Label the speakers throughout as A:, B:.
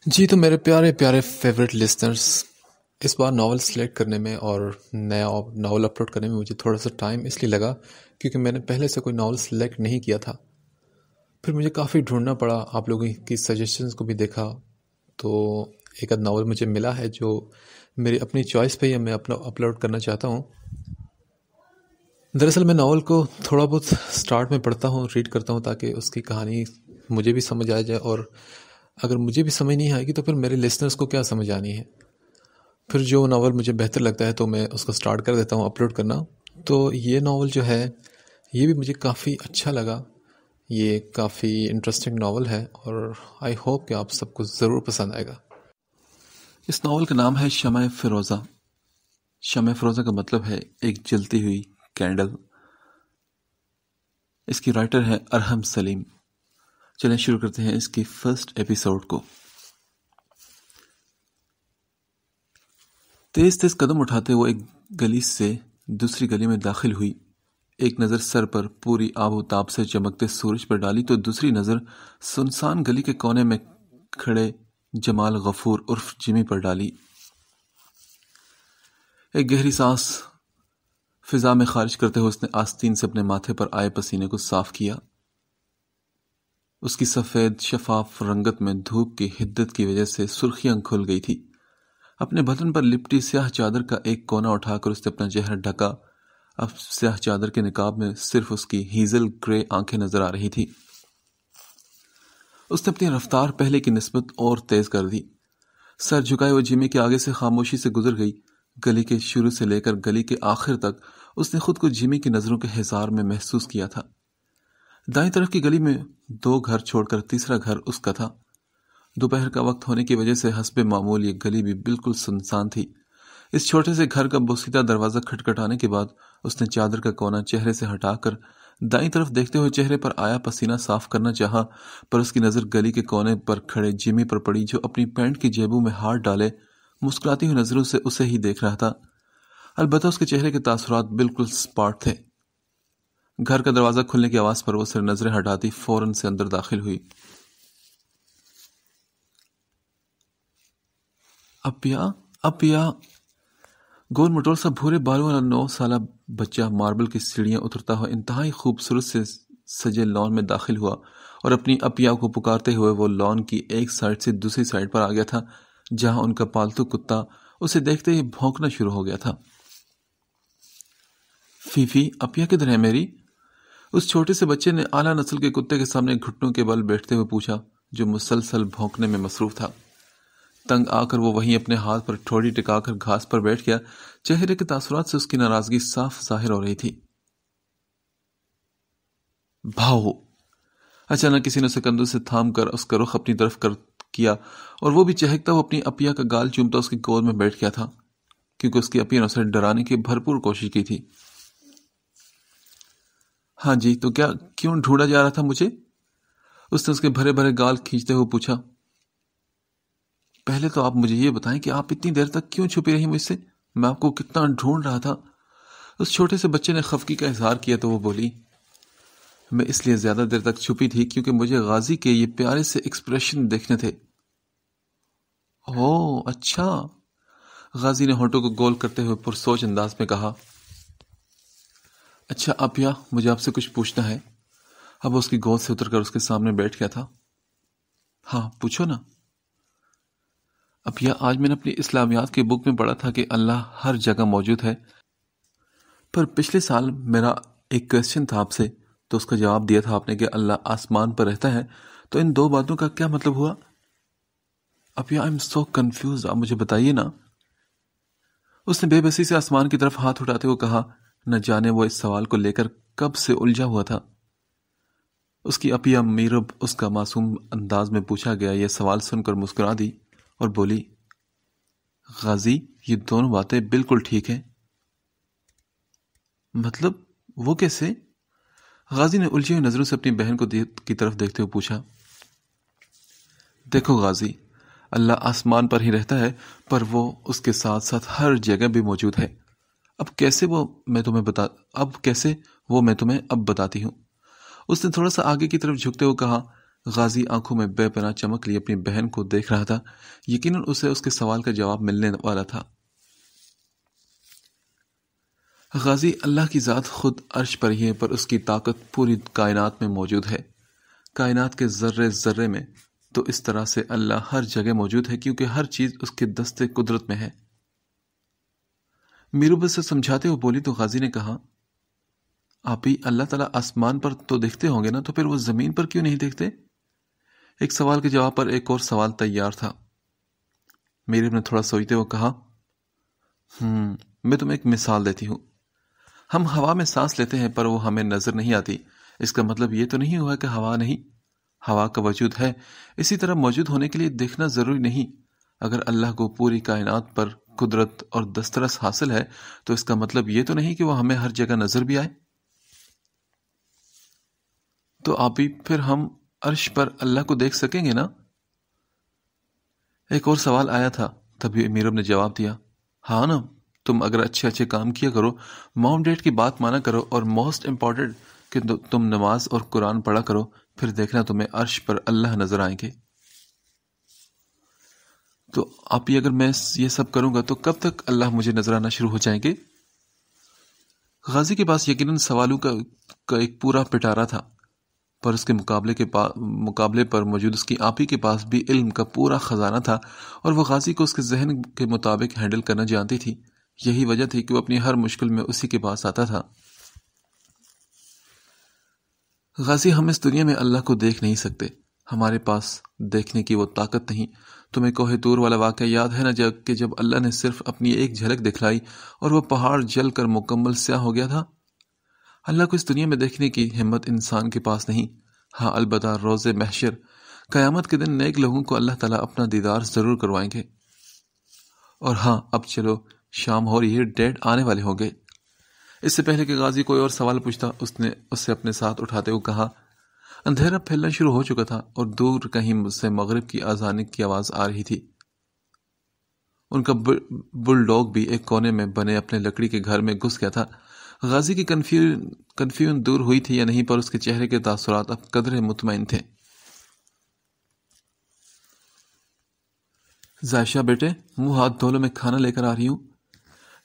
A: جی تو میرے پیارے پیارے فیوریٹ لسنرز، اس بار ناول سلیکٹ کرنے میں اور نیا ناول اپلوڈ کرنے میں مجھے تھوڑا سا ٹائم اس لیے لگا کیونکہ میں نے پہلے سے کوئی ناول سلیکٹ نہیں کیا تھا. پھر مجھے کافی ڈھونڈنا پڑا، آپ لوگوں کی سجیشنز کو بھی دیکھا تو ایک آدھ ناول مجھے ملا ہے جو میری اپنی چوائس پہ ہی میں اپنا اپلوڈ کرنا چاہتا ہوں. دراصل میں ناول کو تھوڑا بہت سٹارٹ میں پڑھتا ہوں، ریڈ کرتا ہوں تاکہ اس کی کہانی مجھے بھی سمجھ آ جائے، اور اگر مجھے بھی سمجھ نہیں آئے گی تو پھر میرے لسنرز کو کیا سمجھ آنی ہے. پھر جو ناول مجھے بہتر لگتا ہے تو میں اس کو سٹارٹ کر دیتا ہوں اپلوڈ کرنا. تو یہ ناول جو ہے یہ بھی مجھے کافی اچھا لگا، یہ کافی انٹرسٹنگ ناول ہے اور آئی ہوپ کہ آپ سب کو ضرور پسند آئے گا. اس ناول کا نام ہے شمع فروزہ. شمع فروزہ کا مطلب ہے ایک جلتی ہوئی کینڈل. اس کی رائٹر ہے ارحم سلیم. چلیں شروع کرتے ہیں اس کی فرسٹ ایپیسوڈ کو. تیز تیز قدم اٹھاتے وہ ایک گلی سے دوسری گلی میں داخل ہوئی. ایک نظر سر پر پوری آب و تاب سے چمکتے سورج پر ڈالی تو دوسری نظر سنسان گلی کے کونے میں کھڑے جمال غفور عرف جمی پر ڈالی. ایک گہری سانس فضا میں خارج کرتے ہوئے اس نے آستین سے اپنے ماتھے پر آئے پسینے کو صاف کیا. اس کی سفید شفاف رنگت میں دھوپ کی حدت کی وجہ سے سرخیاں کھل گئی تھی. اپنے بدن پر لپٹی سیاہ چادر کا ایک کونا اٹھا کر اس نے اپنا چہرہ ڈھکا. اب سیاہ چادر کے نقاب میں صرف اس کی ہیزل گرے آنکھیں نظر آ رہی تھی. اس نے اپنی رفتار پہلے کی نسبت اور تیز کر دی. سر جھکائے وہ جیمی کے آگے سے خاموشی سے گزر گئی. گلی کے شروع سے لے کر گلی کے آخر تک اس نے خود کو جیمی کی نظروں کے حصار میں محسوس کیا تھا. دائیں طرف کی گلی میں 2 گھر چھوڑ کر تیسرا گھر اس کا تھا. دوپہر کا وقت ہونے کی وجہ سے حسب معمول یہ گلی بھی بالکل سنسان تھی. اس چھوٹے سے گھر کا بوسیدہ دروازہ کھٹکھٹانے کے بعد اس نے چادر کا کونا چہرے سے ہٹا کر دائیں طرف دیکھتے ہوئے چہرے پر آیا پسینہ صاف کرنا چاہا، پر اس کی نظر گلی کے کونے پر کھڑے جیمی پر پڑی جو اپنی پینٹ کی جیبوں میں ہاتھ ڈالے مسکراتی ہوئی نظروں سے اسے ہی دیکھ رہا تھا. البتہ اس کے چہرے کے تاثرات بالکل سپاٹ تھے. گھر کا دروازہ کھلنے کی آواز پر وہ سر نظریں ہٹاتی فوراً سے اندر داخل ہوئی. اپیا گول مٹول سا بھورے بالوں والا 9 سالہ بچہ ماربل کی سیڑھیاں اترتا ہوا انتہائی خوبصورت سے سجے لان میں داخل ہوا اور اپنی اپیا کو پکارتے ہوئے وہ لان کی ایک سائڈ سے دوسری سائڈ پر آ گیا تھا جہاں ان کا پالتو کتا اسے دیکھتے ہی بھونکنا شروع ہو گیا تھا. فیفی، اپیا کدھر ہے میری؟ اس چھوٹے سے بچے نے اعلیٰ نسل کے کتے کے سامنے گھٹنوں کے بل بیٹھتے ہوئے پوچھا جو مسلسل بھونکنے میں مصروف تھا. تنگ آ کر وہ وہیں اپنے ہاتھ پر ٹھوڑی ٹکا کر گھاس پر بیٹھ گیا. چہرے کے تاثرات سے اس کی ناراضگی صاف ظاہر ہو رہی تھی. بھاؤ! اچانک کسی نے اسے کندھوں سے تھام کر اس کا رخ اپنی طرف کیا اور وہ بھی چہکتا وہ اپنی اپیا کا گال چومتا اس کی گود میں بیٹھ گیا تھا کیونکہ اس کی اپیا نے اسے ڈرانے کی بھرپور کوشش کی تھی. ہاں جی، تو کیوں ڈھونڈا جا رہا تھا مجھے؟ اس نے اس کے بھرے بھرے گال کھینچتے ہوئے پوچھا. پہلے تو آپ مجھے یہ بتائیں کہ آپ اتنی دیر تک کیوں چھپی رہی مجھ سے؟ میں آپ کو کتنا ڈھونڈ رہا تھا. اس چھوٹے سے بچے نے خفگی کا اظہار کیا تو وہ بولی، میں اس لیے زیادہ دیر تک چھپی تھی کیونکہ مجھے غازی کے یہ پیارے سے ایکسپریشن دیکھنے تھے. اوہ اچھا، غازی نے ہونٹوں کو گول کرتے ہوئے پرسوچ انداز میں کہا. اچھا اپیا، مجھے آپ سے کچھ پوچھنا ہے. اب اس کی گود سے اتر کر اس کے سامنے بیٹھ گیا تھا. ہاں پوچھو نا. اپیا، آج میں نے اپنی اسلامیات کی بک میں پڑھا تھا کہ اللہ ہر جگہ موجود ہے، پر پچھلے سال میرا ایک کویسچن تھا آپ سے تو اس کا جواب دیا تھا آپ نے کہ اللہ آسمان پر رہتا ہے، تو ان 2 باتوں کا کیا مطلب ہوا؟ اپیا آئی ایم سو کنفیوز، آپ مجھے بتائیے نا. اس نے بے بسی سے آسمان کی طرف ہاتھ اٹھاتے ہوئے کہا. نہ جانے وہ اس سوال کو لے کر کب سے الجھا ہوا تھا. اس کی اپیا میرب اس کا معصوم انداز میں پوچھا گیا یہ سوال سن کر مسکرا دی اور بولی، غازی یہ دونوں باتیں بالکل ٹھیک ہیں. مطلب وہ کیسے؟ غازی نے الجھی ہوئی نظروں سے اپنی بہن کو کی طرف دیکھتے ہوئے پوچھا. دیکھو غازی، اللہ آسمان پر ہی رہتا ہے پر وہ اس کے ساتھ ساتھ ہر جگہ بھی موجود ہے. اب کیسے وہ میں تمہیں اب بتاتی ہوں. اس نے تھوڑا سا آگے کی طرف جھکتے ہوئے کہا. غازی آنکھوں میں بے پناہ چمک لی اپنی بہن کو دیکھ رہا تھا، یقیناً اسے اس کے سوال کا جواب ملنے والا تھا۔ غازی اللہ کی ذات خود عرش پر ہی ہے، پر اس کی طاقت پوری کائنات میں موجود ہے، کائنات کے ذرے ذرے میں۔ تو اس طرح سے اللہ ہر جگہ موجود ہے کیونکہ ہر چیز اس کے دستے قدرت میں ہے۔ میروبس سے سمجھاتے ہوئے بولی تو غازی نے کہا، آپ ہی اللہ تعالیٰ آسمان پر تو دیکھتے ہوں گے نا، تو پھر وہ زمین پر کیوں نہیں دیکھتے؟ ایک سوال کے جواب پر ایک اور سوال تیار تھا۔ میرب نے تھوڑا سوچتے ہوئے کہا، میں تمہیں ایک مثال دیتی ہوں۔ ہم ہوا میں سانس لیتے ہیں پر وہ ہمیں نظر نہیں آتی، اس کا مطلب یہ تو نہیں ہوا کہ ہوا نہیں، ہوا کا وجود ہے۔ اسی طرح موجود ہونے کے لیے دیکھنا ضروری نہیں۔ اگر اللہ کو پوری کائنات پر قدرت اور دسترس حاصل ہے تو اس کا مطلب یہ تو نہیں کہ وہ ہمیں ہر جگہ نظر بھی آئے۔ تو آپ ہی پھر ہم عرش پر اللہ کو دیکھ سکیں گے نا؟ ایک اور سوال آیا تھا، تبھی میرب نے جواب دیا، ہاں نا، تم اگر اچھے کام کیا کرو، مام ڈیڈ کی بات مانا کرو، اور موسٹ امپورٹنٹ کہ تم نماز اور قرآن پڑھا کرو، پھر دیکھنا تمہیں عرش پر اللہ نظر آئیں گے۔ تو آپ ہی اگر میں یہ سب کروں گا تو کب تک اللہ مجھے نظر آنا شروع ہو جائیں گے؟ غازی کے پاس یقیناً سوالوں کا ایک پورا پٹارا تھا، پر اس کے مقابلے پر موجود اس کی آپی کے پاس بھی علم کا پورا خزانہ تھا، اور وہ غازی کو اس کے ذہن کے مطابق ہینڈل کرنا جانتی تھی۔ یہی وجہ تھی کہ وہ اپنی ہر مشکل میں اسی کے پاس آتا تھا۔ غازی، ہم اس دنیا میں اللہ کو دیکھ نہیں سکتے، ہمارے پاس دیکھنے کی وہ طاقت نہیں۔ تمہیں کوہ طور والا واقعہ یاد ہے نا، جب اللہ نے صرف اپنی ایک جھلک دکھلائی اور وہ پہاڑ جل کر مکمل سیاہ ہو گیا تھا؟ اللہ کو اس دنیا میں دیکھنے کی ہمت انسان کے پاس نہیں۔ ہاں البتہ روز محشر، قیامت کے دن نیک لوگوں کو اللہ تعالیٰ اپنا دیدار ضرور کروائیں گے۔ اور ہاں اب چلو، شام ہو رہی ہے، ڈیڈ آنے والے ہوں گے۔ اس سے پہلے کہ غازی کوئی اور سوال پوچھتا، اس نے اسے اپنے ساتھ اٹھاتے ہوئے کہا، اندھیرا پھیلنا شروع ہو چکا تھا اور دور کہیں سے مغرب کی اذان کی آواز آ رہی تھی۔ ان کا بل ڈاگ بھی ایک کونے میں بنے اپنے لکڑی کے گھر میں گھس گیا تھا۔ غازی کی کنفیوژن دور ہوئی تھی یا نہیں، پر اس کے چہرے کے تاثرات اب قدرے مطمئن تھے۔ ذائشہ بیٹے، منہ ہاتھ دھو لو، میں کھانا لے کر آ رہی ہوں۔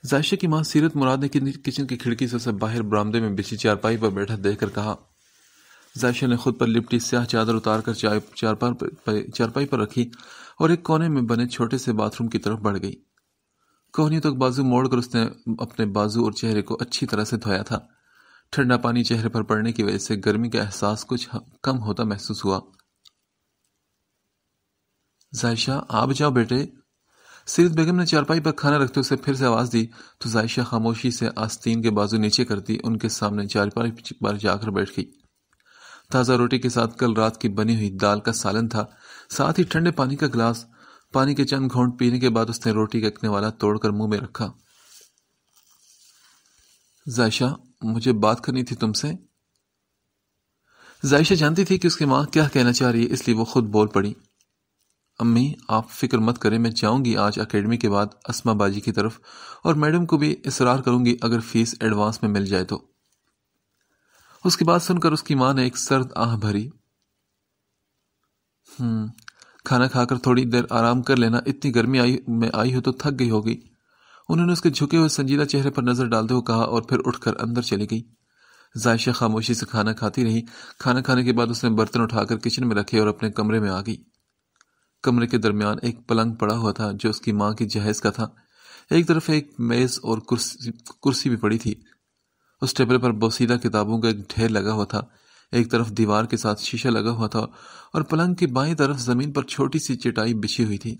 A: ذائشہ کی ماں سیرت مراد نے کچن کی کھڑکی سے اسے باہر برآمدے میں بچھی چارپائی پر بیٹھا دیکھ کر کہا۔ ذائشہ نے خود پر لپٹی سیاہ چادر اتار کر چارپائی پر رکھی اور ایک کونے میں بنے چھوٹے سے باتھ روم کی طرف بڑھ گئی۔ کوہنیوں تک بازو موڑ کر اس نے اپنے بازو اور چہرے کو اچھی طرح سے دھویا تھا۔ ٹھنڈا پانی چہرے پر پڑنے کی وجہ سے گرمی کا احساس کچھ کم ہوتا محسوس ہوا۔ ذائشہ، آپ جاؤ بیٹے۔ سیرت بیگم نے چارپائی پر کھانا رکھتے اسے پھر سے آواز دی تو ذائشہ خاموشی سے آستین کے بازو نیچے کرتی ان کے سامنے چارپائی پر جا کر بیٹھ گئی۔ تازہ روٹی کے ساتھ کل رات کی بنی ہوئی دال کا سالن تھا، ساتھ ہی ٹھنڈے پانی کا گلاس۔ پانی کے چند گھونٹ پینے کے بعد اس نے روٹی ککنے والا توڑ کر منہ میں رکھا۔ ذائشہ، مجھے بات کرنی تھی تم سے۔ ذائشہ جانتی تھی کہ اس کی ماں کیا کہنا چاہ رہی ہے، اس لیے وہ خود بول پڑی۔ امی، آپ فکر مت کریں، میں جاؤں گی آج اکیڈمی کے بعد اسما باجی کی طرف، اور میڈم کو بھی اصرار کروں گی اگر فیس ایڈوانس میں مل جائے تو۔ اس کی بات سن کر اس کی ماں نے ایک سرد آہ بھری۔ کھانا کھا کر تھوڑی دیر آرام کر لینا، اتنی گرمی میں آئی ہو تو تھک گئی ہوگی۔ انہوں نے اس کے جھکے ہوئے سنجیدہ چہرے پر نظر ڈالتے ہوئے کہا اور پھر اٹھ کر اندر چلی گئی۔ ذائشہ خاموشی سے کھانا کھاتی رہی۔ کھانا کھانے کے بعد اس نے برتن اٹھا کر کچن میں رکھے اور اپنے کمرے میں آ گئی۔ کمرے کے درمیان ایک پلنگ پڑا ہوا تھا جو اس کی ماں کی جہیز کا تھا۔ ایک طرف ایک میز اور کرسی بھی پڑی تھی۔ اس ٹیبل پر بوسیدہ کتابوں کا ایک ڈھیر لگا ہوا تھا۔ ایک طرف دیوار کے ساتھ شیشہ لگا ہوا تھا اور پلنگ کی بائیں طرف زمین پر چھوٹی سی چٹائی بچھی ہوئی تھی۔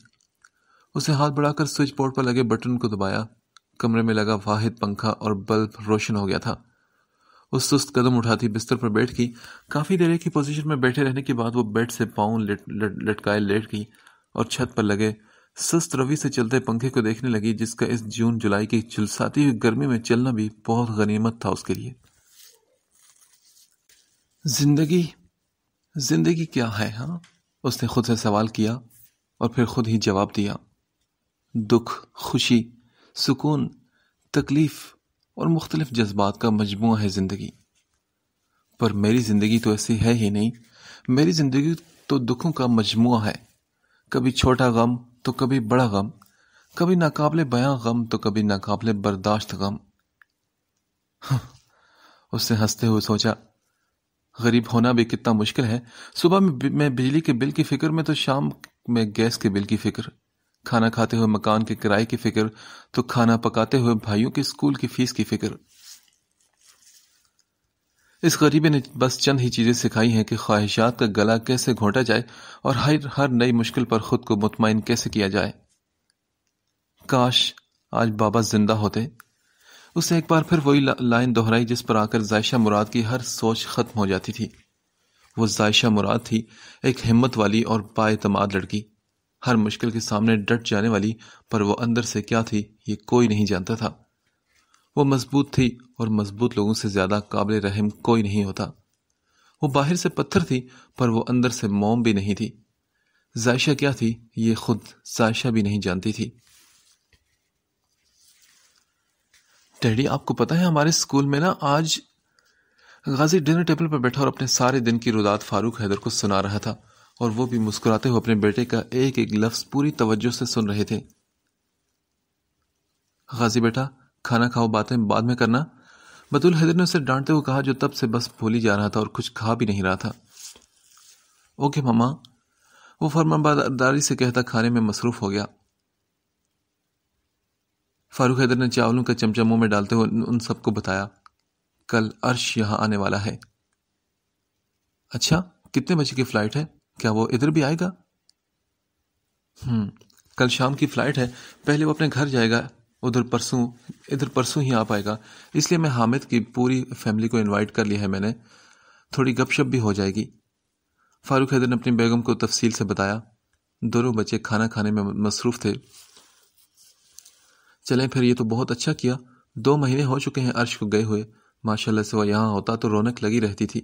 A: اسے ہاتھ بڑھا کر سوئچ بورڈ پر لگے بٹن کو دبایا۔ کمرے میں لگا واحد پنکھا اور بلب روشن ہو گیا تھا۔ وہ سست قدم اٹھاتی بستر پر بیٹھ گئی۔ کافی دیر ایک ہی پوزیشن میں بیٹھے رہنے کے بعد وہ بیڈ سے پاؤں لٹکائے لیٹ گئی اور چھت پر لگے سست روی سے چلتے پنکھے کو دیکھنے لگی، جس کا اس جون جولائی کی جھلساتی ہوئی گرمی میں چلنا بھی بہت غنیمت تھا اس کے لیے۔ زندگی کیا ہے؟ ہاں، اس نے خود سے سوال کیا اور پھر خود ہی جواب دیا۔ دکھ، خوشی، سکون، تکلیف اور مختلف جذبات کا مجموعہ ہے زندگی۔ پر میری زندگی تو ایسی ہے ہی نہیں۔ میری زندگی تو دکھوں کا مجموعہ ہے، کبھی چھوٹا غم تو کبھی بڑا غم، کبھی ناقابل بیاں غم تو کبھی ناقابل برداشت غم۔ اس نے ہنستے ہوئے سوچا، غریب ہونا بھی کتنا مشکل ہے۔ صبح میں بجلی کے بل کی فکر میں تو شام میں گیس کے بل کی فکر، کھانا کھاتے ہوئے مکان کے کرائے کی فکر تو کھانا پکاتے ہوئے بھائیوں کے اسکول کی فیس کی فکر۔ اس غریبے نے بس چند ہی چیزیں سکھائی ہیں کہ خواہشات کا گلا کیسے گھونٹا جائے اور ہر نئی مشکل پر خود کو مطمئن کیسے کیا جائے۔ کاش آج بابا زندہ ہوتے۔ اس نے ایک بار پھر وہی لائن دہرائی جس پر آ کر ظائشہ مراد کی ہر سوچ ختم ہو جاتی تھی۔ وہ ظائشہ مراد تھی، ایک ہمت والی اور بااعتماد لڑکی، ہر مشکل کے سامنے ڈٹ جانے والی، پر وہ اندر سے کیا تھی یہ کوئی نہیں جانتا تھا۔ وہ مضبوط تھی، اور مضبوط لوگوں سے زیادہ قابل رحم کوئی نہیں ہوتا۔ وہ باہر سے پتھر تھی، پر وہ اندر سے موم بھی نہیں تھی۔ ظائشہ کیا تھی یہ خود ظائشہ بھی نہیں جانتی تھی۔ ڈیڈی، آپ کو پتا ہے ہمارے اسکول میں نا آج غازی ڈنر ٹیبل پر بیٹھا اور اپنے سارے دن کی روداد فاروق حیدر کو سنا رہا تھا، اور وہ بھی مسکراتے ہوئے اپنے بیٹے کا ایک ایک لفظ پوری توجہ سے سن رہے تھے۔ غازی بیٹا، کھانا کھاؤ، باتیں بعد میں کرنا، بطول حیدر نے اسے ڈانٹتے ہوئے کہا، جو تب سے بس بھول ہی جا رہا تھا اور کچھ کھا بھی نہیں رہا تھا۔ اوکے ماما، وہ فرمانبرداری سے کہتا کھانے میں مصروف ہو گیا۔ فاروق حیدر نے چاولوں کا چمچہ منہ میں ڈالتے ہوئے ان سب کو بتایا، کل عرش یہاں آنے والا ہے۔ اچھا، کتنے بجے کی فلائٹ ہے؟ کیا وہ ادھر بھی آئے گا؟ کل شام کی فلائٹ ہے، پہلے وہ اپنے گھر جائے گا، ادھر پرسوں ہی آ پائے گا، اس لیے میں حامد کی پوری فیملی کو انوائٹ کر لیا ہے میں نے، تھوڑی گپ شپ بھی ہو جائے گی۔ فاروق حیدر نے اپنی بیگم کو تفصیل سے بتایا۔ دونوں بچے کھانا کھانے میں مصروف تھے۔ چلیں پھر، یہ تو بہت اچھا کیا، 2 مہینے ہو چکے ہیں عرش کو گئے ہوئے، ماشاءاللہ سے وہ یہاں ہوتا تو رونق لگی رہتی تھی،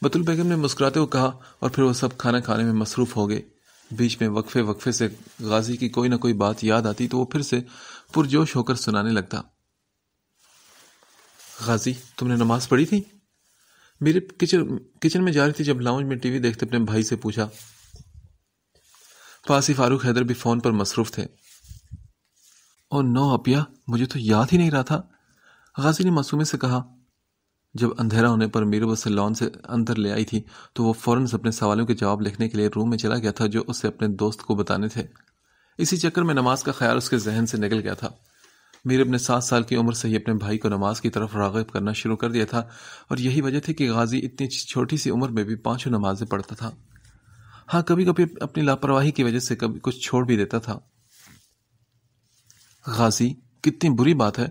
A: بطول بیگم نے مسکراتے ہوئے کہا، اور پھر وہ سب کھانا کھانے میں مصروف ہو گئے۔ بیچ میں وقفے سے غازی کی کوئی نہ کوئی بات یاد آتی تو وہ پھر سے پرجوش ہو کر سنانے لگتا۔ غازی، تم نے نماز پڑھی تھی؟ میرے کچن میں جا رہی تھی، جب لاؤنج میں ٹی وی دیکھتے اپنے بھائی سے پوچھا۔ پاس ہی فاروق حیدر بھی فون پر مصروف تھے۔ او نو اپیا، مجھے تو یاد ہی نہیں رہا تھا، غازی نے معصومی سے کہا۔ جب اندھیرا ہونے پر میرب اسے لان سے اندر لے آئی تھی تو وہ فوراً اپنے سوالوں کے جواب لکھنے کے لیے روم میں چلا گیا تھا جو اسے اپنے دوست کو بتانے تھے۔ اسی چکر میں نماز کا خیال اس کے ذہن سے نکل گیا تھا۔ میرب نے 7 سال کی عمر سے ہی اپنے بھائی کو نماز کی طرف راغب کرنا شروع کر دیا تھا، اور یہی وجہ تھی کہ غازی اتنی چھوٹی سی عمر میں بھی 5 نمازیں پڑھتا تھا۔ ہاں، کبھی کبھی اپنی لاپرواہی کی وجہ سے کبھی کچھ چھوڑ بھی دیتا تھا۔ غازی، کتنی بری بات ہے۔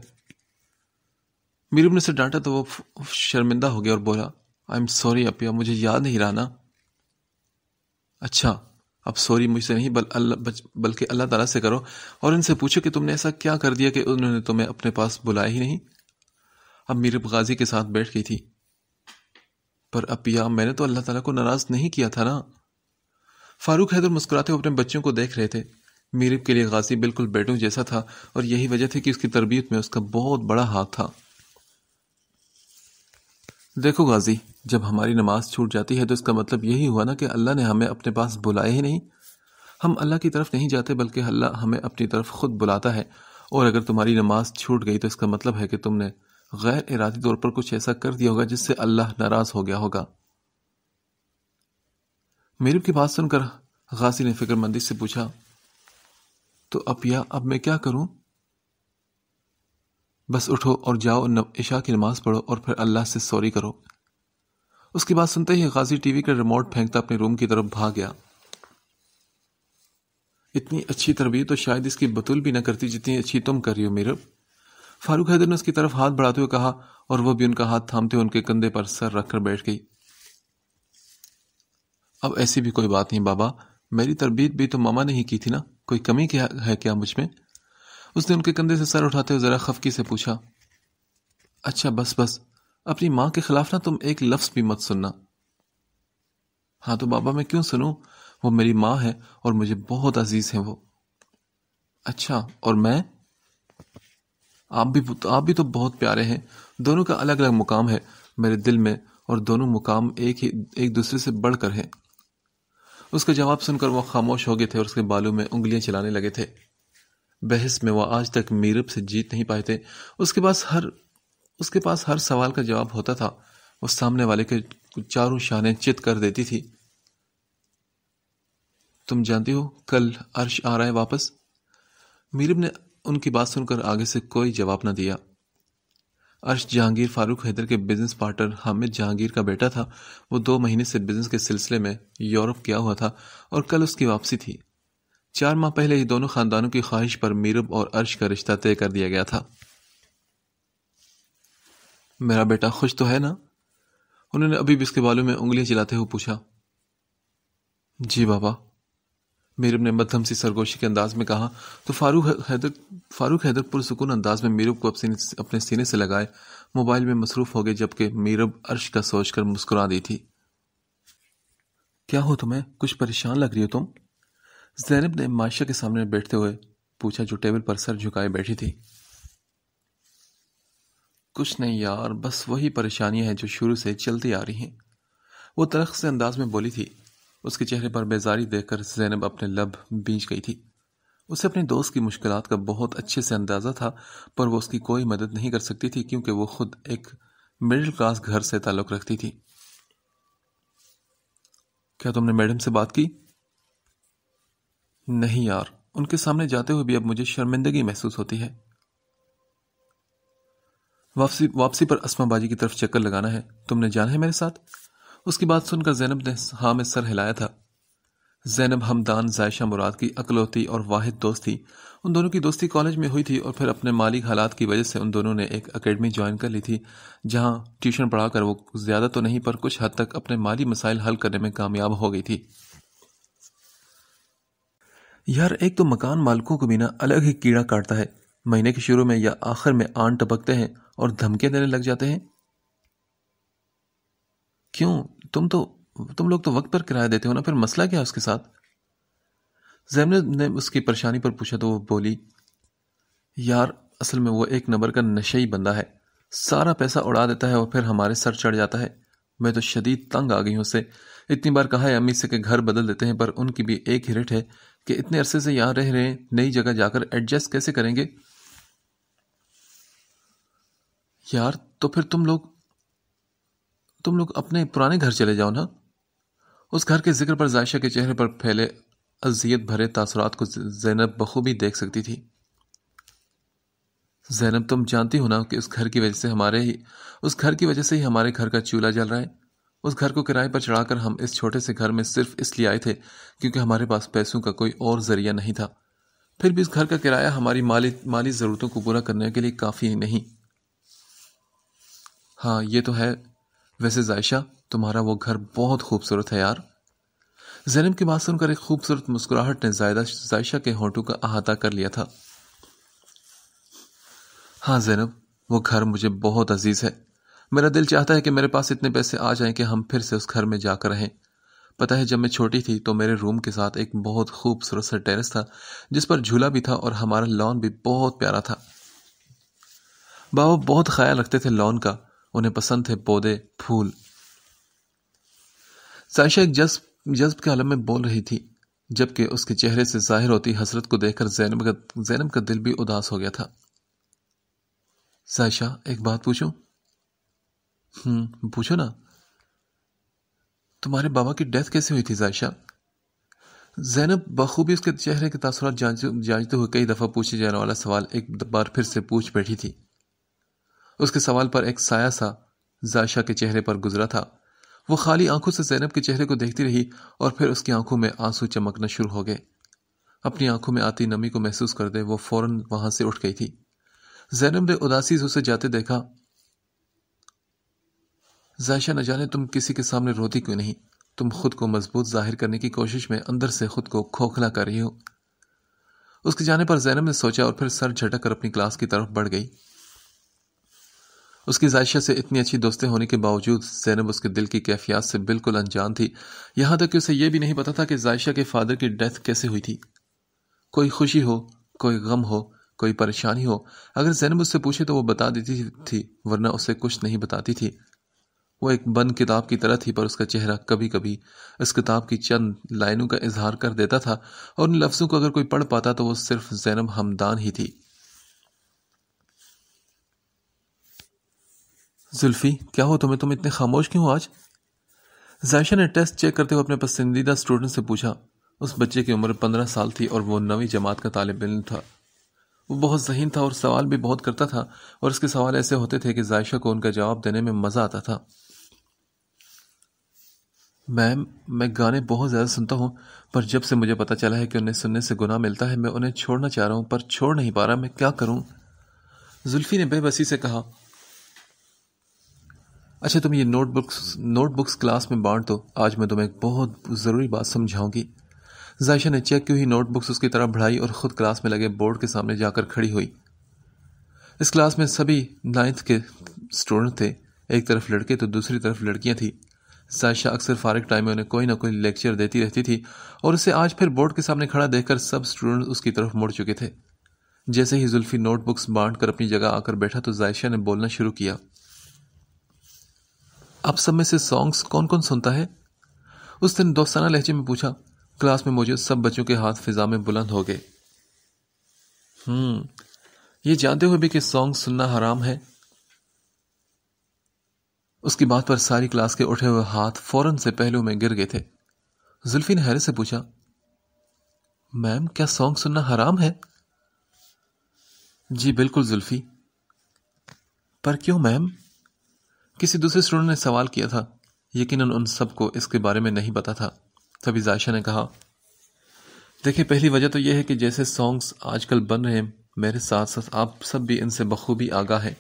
A: میرب نے اسے ڈانٹا تو وہ شرمندہ ہو گیا اور بولا، آئی ایم سوری اپیا، مجھے یاد نہیں رہا نا۔ اچھا، اب سوری مجھ سے نہیں بلکہ اللہ تعالیٰ سے کرو، اور ان سے پوچھو کہ تم نے ایسا کیا کر دیا کہ انہوں نے تمہیں اپنے پاس بلایا ہی نہیں۔ اب میرب غازی کے ساتھ بیٹھ گئی تھی۔ پر اپیا، میں نے تو اللہ تعالیٰ کو ناراض نہیں کیا تھا نا۔ فاروق حیدر مسکراتے ہوئے اپنے بچوں کو دیکھ رہے تھے۔ میرب کے لیے غازی بالکل بیٹوں جیسا تھا، اور یہی وجہ تھی کہ اس کی تربیت میں اس کا بہت بڑا ہاتھ تھا۔ دیکھو غازی، جب ہماری نماز چھوٹ جاتی ہے تو اس کا مطلب یہی ہوا نا کہ اللہ نے ہمیں اپنے پاس بلایا ہی نہیں۔ ہم اللہ کی طرف نہیں جاتے بلکہ اللہ ہمیں اپنی طرف خود بلاتا ہے، اور اگر تمہاری نماز چھوٹ گئی تو اس کا مطلب ہے کہ تم نے غیر ارادی طور پر کچھ ایسا کر دیا ہوگا جس سے اللہ ناراض ہو گیا ہوگا۔ میرب کی بات سن کر غازی نے فکر مندی سے پوچھا، تو اب میں کیا کروں؟ بس اٹھو اور جاؤ عشاء کی نماز پڑھو اور پھر اللہ سے سوری کرو۔ اس کی بات سنتے ہی غازی ٹی وی کا ریموٹ پھینکتا اپنے روم کی طرف بھاگ گیا۔ اتنی اچھی تربیت تو شاید اس کی بطول بھی نہ کرتی جتنی اچھی تم کر رہی ہو میرب، فاروق حیدر نے اس کی طرف ہاتھ بڑھاتے ہوئے کہا، اور وہ بھی ان کا ہاتھ تھامتے ہوئے ان کے کندھے پر سر رکھ کر بیٹھ گئی۔ اب ایسی بھی کوئی بات نہیں بابا، میری تربیت بھی تو ماما نے ہی کی تھی نا، کوئی کمی ہے کیا مجھ میں؟ اس نے ان کے کندھے سے سر اٹھاتے ہوئے ذرا خفگی سے پوچھا۔ اچھا بس اپنی ماں کے خلاف نہ تم ایک لفظ بھی مت سننا۔ ہاں تو بابا میں کیوں سنوں، وہ میری ماں ہے اور مجھے بہت عزیز ہیں وہ۔ اچھا، اور میں؟ آپ بھی تو بہت پیارے ہیں، دونوں کا الگ الگ مقام ہے میرے دل میں اور دونوں مقام ایک دوسرے سے بڑھ کر ہیں۔ اس کا جواب سن کر وہ خاموش ہو گئے تھے اور اس کے بالوں میں انگلیاں چلانے لگے تھے۔ بحث میں وہ آج تک میرب سے جیت نہیں پائے تھے۔ اس کے پاس ہر سوال کا جواب ہوتا تھا۔ وہ سامنے والے کے چاروں شانے چت کر دیتی تھی۔ تم جانتی ہو کل عرش آ رہا ہے واپس؟ میرب نے ان کی بات سن کر آگے سے کوئی جواب نہ دیا۔ عرش جہانگیر فاروق حیدر کے بزنس پارٹنر حامد جہانگیر کا بیٹا تھا۔ وہ 2 مہینے سے بزنس کے سلسلے میں یورپ گیا ہوا تھا اور کل اس کی واپسی تھی۔ 4 ماہ پہلے ہی دونوں خاندانوں کی خواہش پر میرب اور عرش کا رشتہ طے کر دیا گیا تھا۔ میرا بیٹا خوش تو ہے نا؟ انہوں نے ابھی بھی اس کے بالوں میں انگلیاں چلاتے ہوئے پوچھا۔ جی بابا، میرب نے مدھم سی سرگوشی کے انداز میں کہا تو فاروق حیدر پرسکون انداز میں میرب کو اپنے سینے سے لگائے موبائل میں مصروف ہو گئے، جبکہ میرب عرش کا سوچ کر مسکرا دی تھی۔ کیا ہو تمہیں؟ کچھ پریشان لگ رہی ہو تم؟ زینب نے معائشہ کے سامنے بیٹھتے ہوئے پوچھا، جو ٹیبل پر سر جھکائے بیٹھی تھی۔ کچھ نہیں یار، بس وہی پریشانیاں ہیں جو شروع سے چلتی آ رہی ہیں، وہ تلخ سے انداز میں بولی تھی۔ اس کے چہرے پر بیزاری دیکھ کر زینب اپنے لب بھینچ گئی تھی۔ اسے اپنے دوست کی مشکلات کا بہت اچھے سے اندازہ تھا، پر وہ اس کی کوئی مدد نہیں کر سکتی تھی کیونکہ وہ خود ایک مڈل کلاس گھر سے تعلق رکھتی تھی۔ کیا تم نے میڈم سے بات کی؟ نہیں یار، ان کے سامنے جاتے ہوئے بھی اب مجھے شرمندگی محسوس ہوتی ہے۔ واپسی پر اسما باجی کی طرف چکر لگانا ہے، تم نے جانا ہے میرے ساتھ؟ اس کی بات سن کر زینب نے ہاں میں سر ہلایا تھا۔ زینب ہمدان زائشہ مراد کی اکلوتی اور واحد دوست تھی۔ ان دونوں کی دوستی کالج میں ہوئی تھی اور پھر اپنے مالی حالات کی وجہ سے ان دونوں نے ایک اکیڈمی جوائن کر لی تھی، جہاں ٹیوشن پڑھا کر وہ زیادہ تو نہیں پر کچھ حد تک اپنے مالی مسائل حل کرنے میں کامیاب ہو گئی تھی۔ یار ایک تو مکان مالکوں کو بھی نا الگ ہی کیڑا کاٹتا ہے، مہینے کے شروع میں یا آخر میں آن ٹپکتے ہیں اور دھمکیاں دینے لگ جاتے ہیں۔ کیوں؟ تم لوگ تو وقت پر کرایہ دیتے ہو نا، پھر مسئلہ کیا ہے اس کے ساتھ؟ زینب نے اس کی پریشانی پر پوچھا تو وہ بولی، یار اصل میں وہ ایک نمبر کا نشئی بندہ ہے، سارا پیسہ اڑا دیتا ہے اور پھر ہمارے سر چڑھ جاتا ہے۔ میں تو شدید تنگ آ گئی ہوں اس سے، اتنی بار کہا ہے امی سے کہ گھر بدل دیتے ہیں، پر ان کی بھی ایک ہی رٹ ہے کہ اتنے عرصے سے یہاں رہ رہے ہیں، نئی جگہ جا کر ایڈجسٹ کیسے کریں گے؟ یار تو پھر تم لوگ اپنے پرانے گھر چلے جاؤ نا۔ اس گھر کے ذکر پر زائشہ کے چہرے پر پھیلے اذیت بھرے تاثرات کو زینب بخوبی دیکھ سکتی تھی۔ زینب تم جانتی ہو نا کہ اس گھر کی وجہ سے ہی ہمارے گھر کا چولہا جل رہا ہے۔ اس گھر کو کرائے پر چڑھا کر ہم اس چھوٹے سے گھر میں صرف اس لیے آئے تھے کیونکہ ہمارے پاس پیسوں کا کوئی اور ذریعہ نہیں تھا، پھر بھی اس گھر کا کرایہ ہماری مالی ضرورتوں کو پورا کرنے کے لیے کافی نہیں۔ ہاں یہ تو ہے، ویسے زائشہ تمہارا وہ گھر بہت خوبصورت ہے یار۔ زینب کی بات سن کر ایک خوبصورت مسکراہٹ نے زائشہ کے ہونٹوں کا احاطہ کر لیا تھا۔ ہاں زینب، وہ گھر مجھے بہت عزیز ہے، میرا دل چاہتا ہے کہ میرے پاس اتنے پیسے آ جائیں کہ ہم پھر سے اس گھر میں جا کر رہیں۔ پتہ ہے جب میں چھوٹی تھی تو میرے روم کے ساتھ ایک بہت خوبصورت سا ٹیرس تھا جس پر جھولا بھی تھا اور ہمارا لان بھی بہت پیارا تھا۔ بابا بہت خیال رکھتے تھے لان کا، انہیں پسند تھے پودے پھول۔ زائشہ ایک جذب کے عالم میں بول رہی تھی، جبکہ اس کے چہرے سے ظاہر ہوتی حسرت کو دیکھ کر زینب کا دل بھی اداس ہو گیا تھا۔ زائشہ ایک بات پوچھوں؟ پوچھو نا۔ تمہارے بابا کی ڈیتھ کیسے ہوئی تھی زائشہ؟ زینب بخوبی اس کے چہرے کے تاثرات جانچتے ہوئے کئی دفعہ پوچھے جانے والا سوال ایک بار پھر سے پوچھ بیٹھی تھی۔ اس کے سوال پر ایک سایہ سا زائشہ کے چہرے پر گزرا تھا۔ وہ خالی آنکھوں سے زینب کے چہرے کو دیکھتی رہی اور پھر اس کی آنکھوں میں آنسو چمکنا شروع ہو گئے۔ اپنی آنکھوں میں آتی نمی کو محسوس کرتے وہ فوراً وہاں سے اٹھ گئی تھی۔ زینب نے اداسی سے اسے جاتے دیکھا۔ زائشہ نہ جانے تم کسی کے سامنے روتی کیوں نہیں؟ تم خود کو مضبوط ظاہر کرنے کی کوشش میں اندر سے خود کو کھوکھلا کر رہی ہو۔ اس کے جانے پر زینب نے سوچا اور پھر سر جھٹک کر اپنی کلاس کی طرف بڑھ گئی۔ اس کی زائشہ سے اتنی اچھی دوستی ہونے کے باوجود زینب اس کے دل کی کیفیات سے بالکل انجان تھی، یہاں تک کہ اسے یہ بھی نہیں پتا تھا کہ زائشہ کے فادر کی ڈیتھ کیسے ہوئی تھی۔ کوئی خوشی ہو، کوئی غم ہو، کوئی پریشانی ہو، اگر زینب اس سے پوچھے تو وہ بتا دیتی تھی، ورنہ اسے کچھ نہیں بتاتی تھی۔ وہ ایک بند کتاب کی طرح تھی، پر اس کا چہرہ کبھی کبھی اس کتاب کی چند لائنوں کا اظہار کر دیتا تھا، اور ان لفظوں کو اگر کوئی پڑھ پاتا تو وہ صرف زینب ہمدان ہی تھی۔ زلفی، کیا ہو تم اتنے خاموش کیوں آج؟ ذائشہ نے ٹیسٹ چیک کرتے ہوئے اپنے پسندیدہ اسٹوڈنٹ سے پوچھا۔ اس بچے کی عمر 15 سال تھی اور وہ 9ویں جماعت کا طالب علم تھا۔ وہ بہت ذہین تھا اور سوال بھی بہت کرتا تھا، اور اس کے سوال ایسے ہوتے تھے کہ ذائشہ کو ان کا جواب دینے میں مزہ آتا تھا۔ میم، میں گانے بہت زیادہ سنتا ہوں، پر جب سے مجھے پتا چلا ہے کہ انہیں سننے سے گناہ ملتا ہے، میں انہیں چھوڑنا چاہ رہا ہوں، پر چھوڑ نہیں پا رہا۔ میں کیا کروں؟ زلفی نے بے بسی سے کہا۔ اچھا، تم یہ نوٹ بکس کلاس میں بانٹ دو، آج میں تمہیں ایک بہت ضروری بات سمجھاؤں گی۔ ذائشہ نے چیک کی ہوئی نوٹ بکس اس کی طرف بڑھائی اور خود کلاس میں لگے بورڈ کے سامنے جا کر کھڑی ہوئی۔ اس کلاس میں سبھی 9th کے اسٹوڈنٹ تھے، ایک طرف لڑکے تو دوسری طرف لڑکیاں تھیں۔ ذائشہ اکثر فارغ ٹائم میں انہیں کوئی نہ کوئی لیکچر دیتی رہتی تھی، اور اسے آج پھر بورڈ کے سامنے کھڑا دیکھ کر سب اسٹوڈنٹ اس کی طرف مڑ چکے تھے۔ جیسے ہی زلفی نوٹ بکس بانٹ کر اپنی جگہ آ کر بیٹھا تو ذائشہ نے بولنا شروع کیا۔ آپ سب میں سے سانگز کون کون سنتا ہے؟ اس نے دوستانہ لہجے میں پوچھا۔ کلاس میں موجود سب بچوں کے ہاتھ فضا میں بلند ہو گئے۔ یہ جانتے ہوئے بھی کہ سانگ سننا حرام ہے؟ اس کی بات پر ساری کلاس کے اٹھے ہوئے ہاتھ فوراً سے پہلو میں گر گئے تھے۔ زلفی نے حیرت سے پوچھا، میم کیا سانگ سننا حرام ہے؟ جی بالکل زلفی۔ پر کیوں میم؟ کسی دوسرے اسٹوڈنٹ نے سوال کیا تھا۔ یقیناً ان سب کو اس کے بارے میں نہیں پتا تھا۔ تبھی ذائشہ نے کہا، دیکھیں، پہلی وجہ تو یہ ہے کہ جیسے سانگز آج کل بن رہے ہیں، میرے ساتھ ساتھ آپ سب بھی ان سے بخوبی آگاہ ہیں۔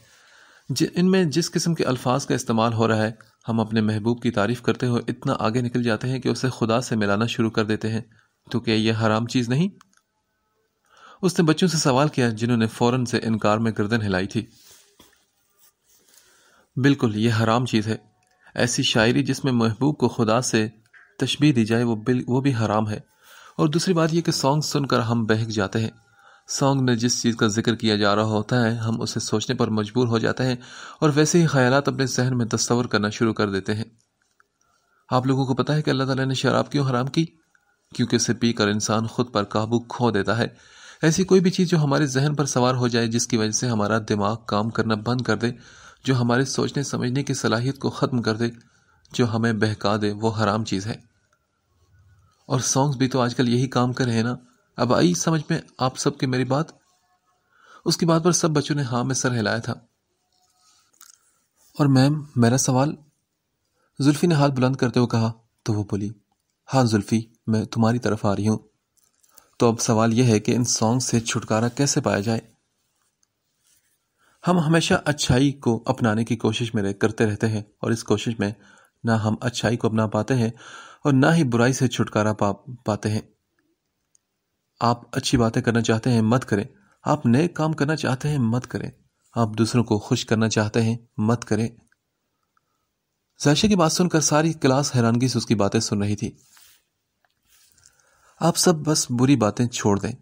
A: ان میں جس قسم کے الفاظ کا استعمال ہو رہا ہے، ہم اپنے محبوب کی تعریف کرتے ہوئے اتنا آگے نکل جاتے ہیں کہ اسے خدا سے ملانا شروع کر دیتے ہیں۔ تو کیا یہ حرام چیز نہیں؟ اس نے بچوں سے سوال کیا، جنہوں نے فوراً سے انکار میں گردن ہلائی تھی۔ بالکل، یہ حرام چیز ہے۔ ایسی شاعری جس میں محبوب کو خدا سے تشبیہ دی جائے وہ بھی حرام ہے۔ اور دوسری بات یہ کہ سانگ سن کر ہم بہک جاتے ہیں۔ سانگ میں جس چیز کا ذکر کیا جا رہا ہوتا ہے، ہم اسے سوچنے پر مجبور ہو جاتے ہیں، اور ویسے ہی خیالات اپنے ذہن میں تصور کرنا شروع کر دیتے ہیں۔ آپ لوگوں کو پتا ہے کہ اللہ تعالیٰ نے شراب کیوں حرام کی؟ کیونکہ اسے پی کر انسان خود پر قابو کھو دیتا ہے۔ ایسی کوئی بھی چیز جو ہمارے ذہن پر سوار ہو جائے، جس کی وجہ سے ہمارا دماغ کام کرنا بند کر دے، جو ہمارے سوچنے سمجھنے کی صلاحیت کو ختم کر دے، جو ہمیں بہکا دے، وہ حرام چیز ہے۔ اور سانگز بھی تو آج کل یہی کام کر رہے ہیں نا۔ اب آئی سمجھ میں آپ سب کی میری بات؟ اس کی بات پر سب بچوں نے ہاں میں سر ہلایا تھا۔ اور میم، میرا سوال؟ زلفی نے ہاتھ بلند کرتے ہوئے کہا تو وہ بولی، ہاں زلفی، میں تمہاری طرف آ رہی ہوں۔ تو اب سوال یہ ہے کہ ان سانگ سے چھٹکارا کیسے پایا جائے؟ ہم ہمیشہ اچھائی کو اپنانے کی کوشش میں کرتے رہتے ہیں، اور اس کوشش میں نہ ہم اچھائی کو اپنا پاتے ہیں اور نہ ہی برائی سے چھٹکارا پاتے ہیں۔ آپ اچھی باتیں کرنا چاہتے ہیں، مت کریں۔ آپ نیک کام کرنا چاہتے ہیں، مت کریں۔ آپ دوسروں کو خوش کرنا چاہتے ہیں، مت کریں۔ ذائشہ کی بات سن کر ساری کلاس حیرانگی سے اس کی باتیں سن رہی تھی۔ آپ سب بس بری باتیں چھوڑ دیں،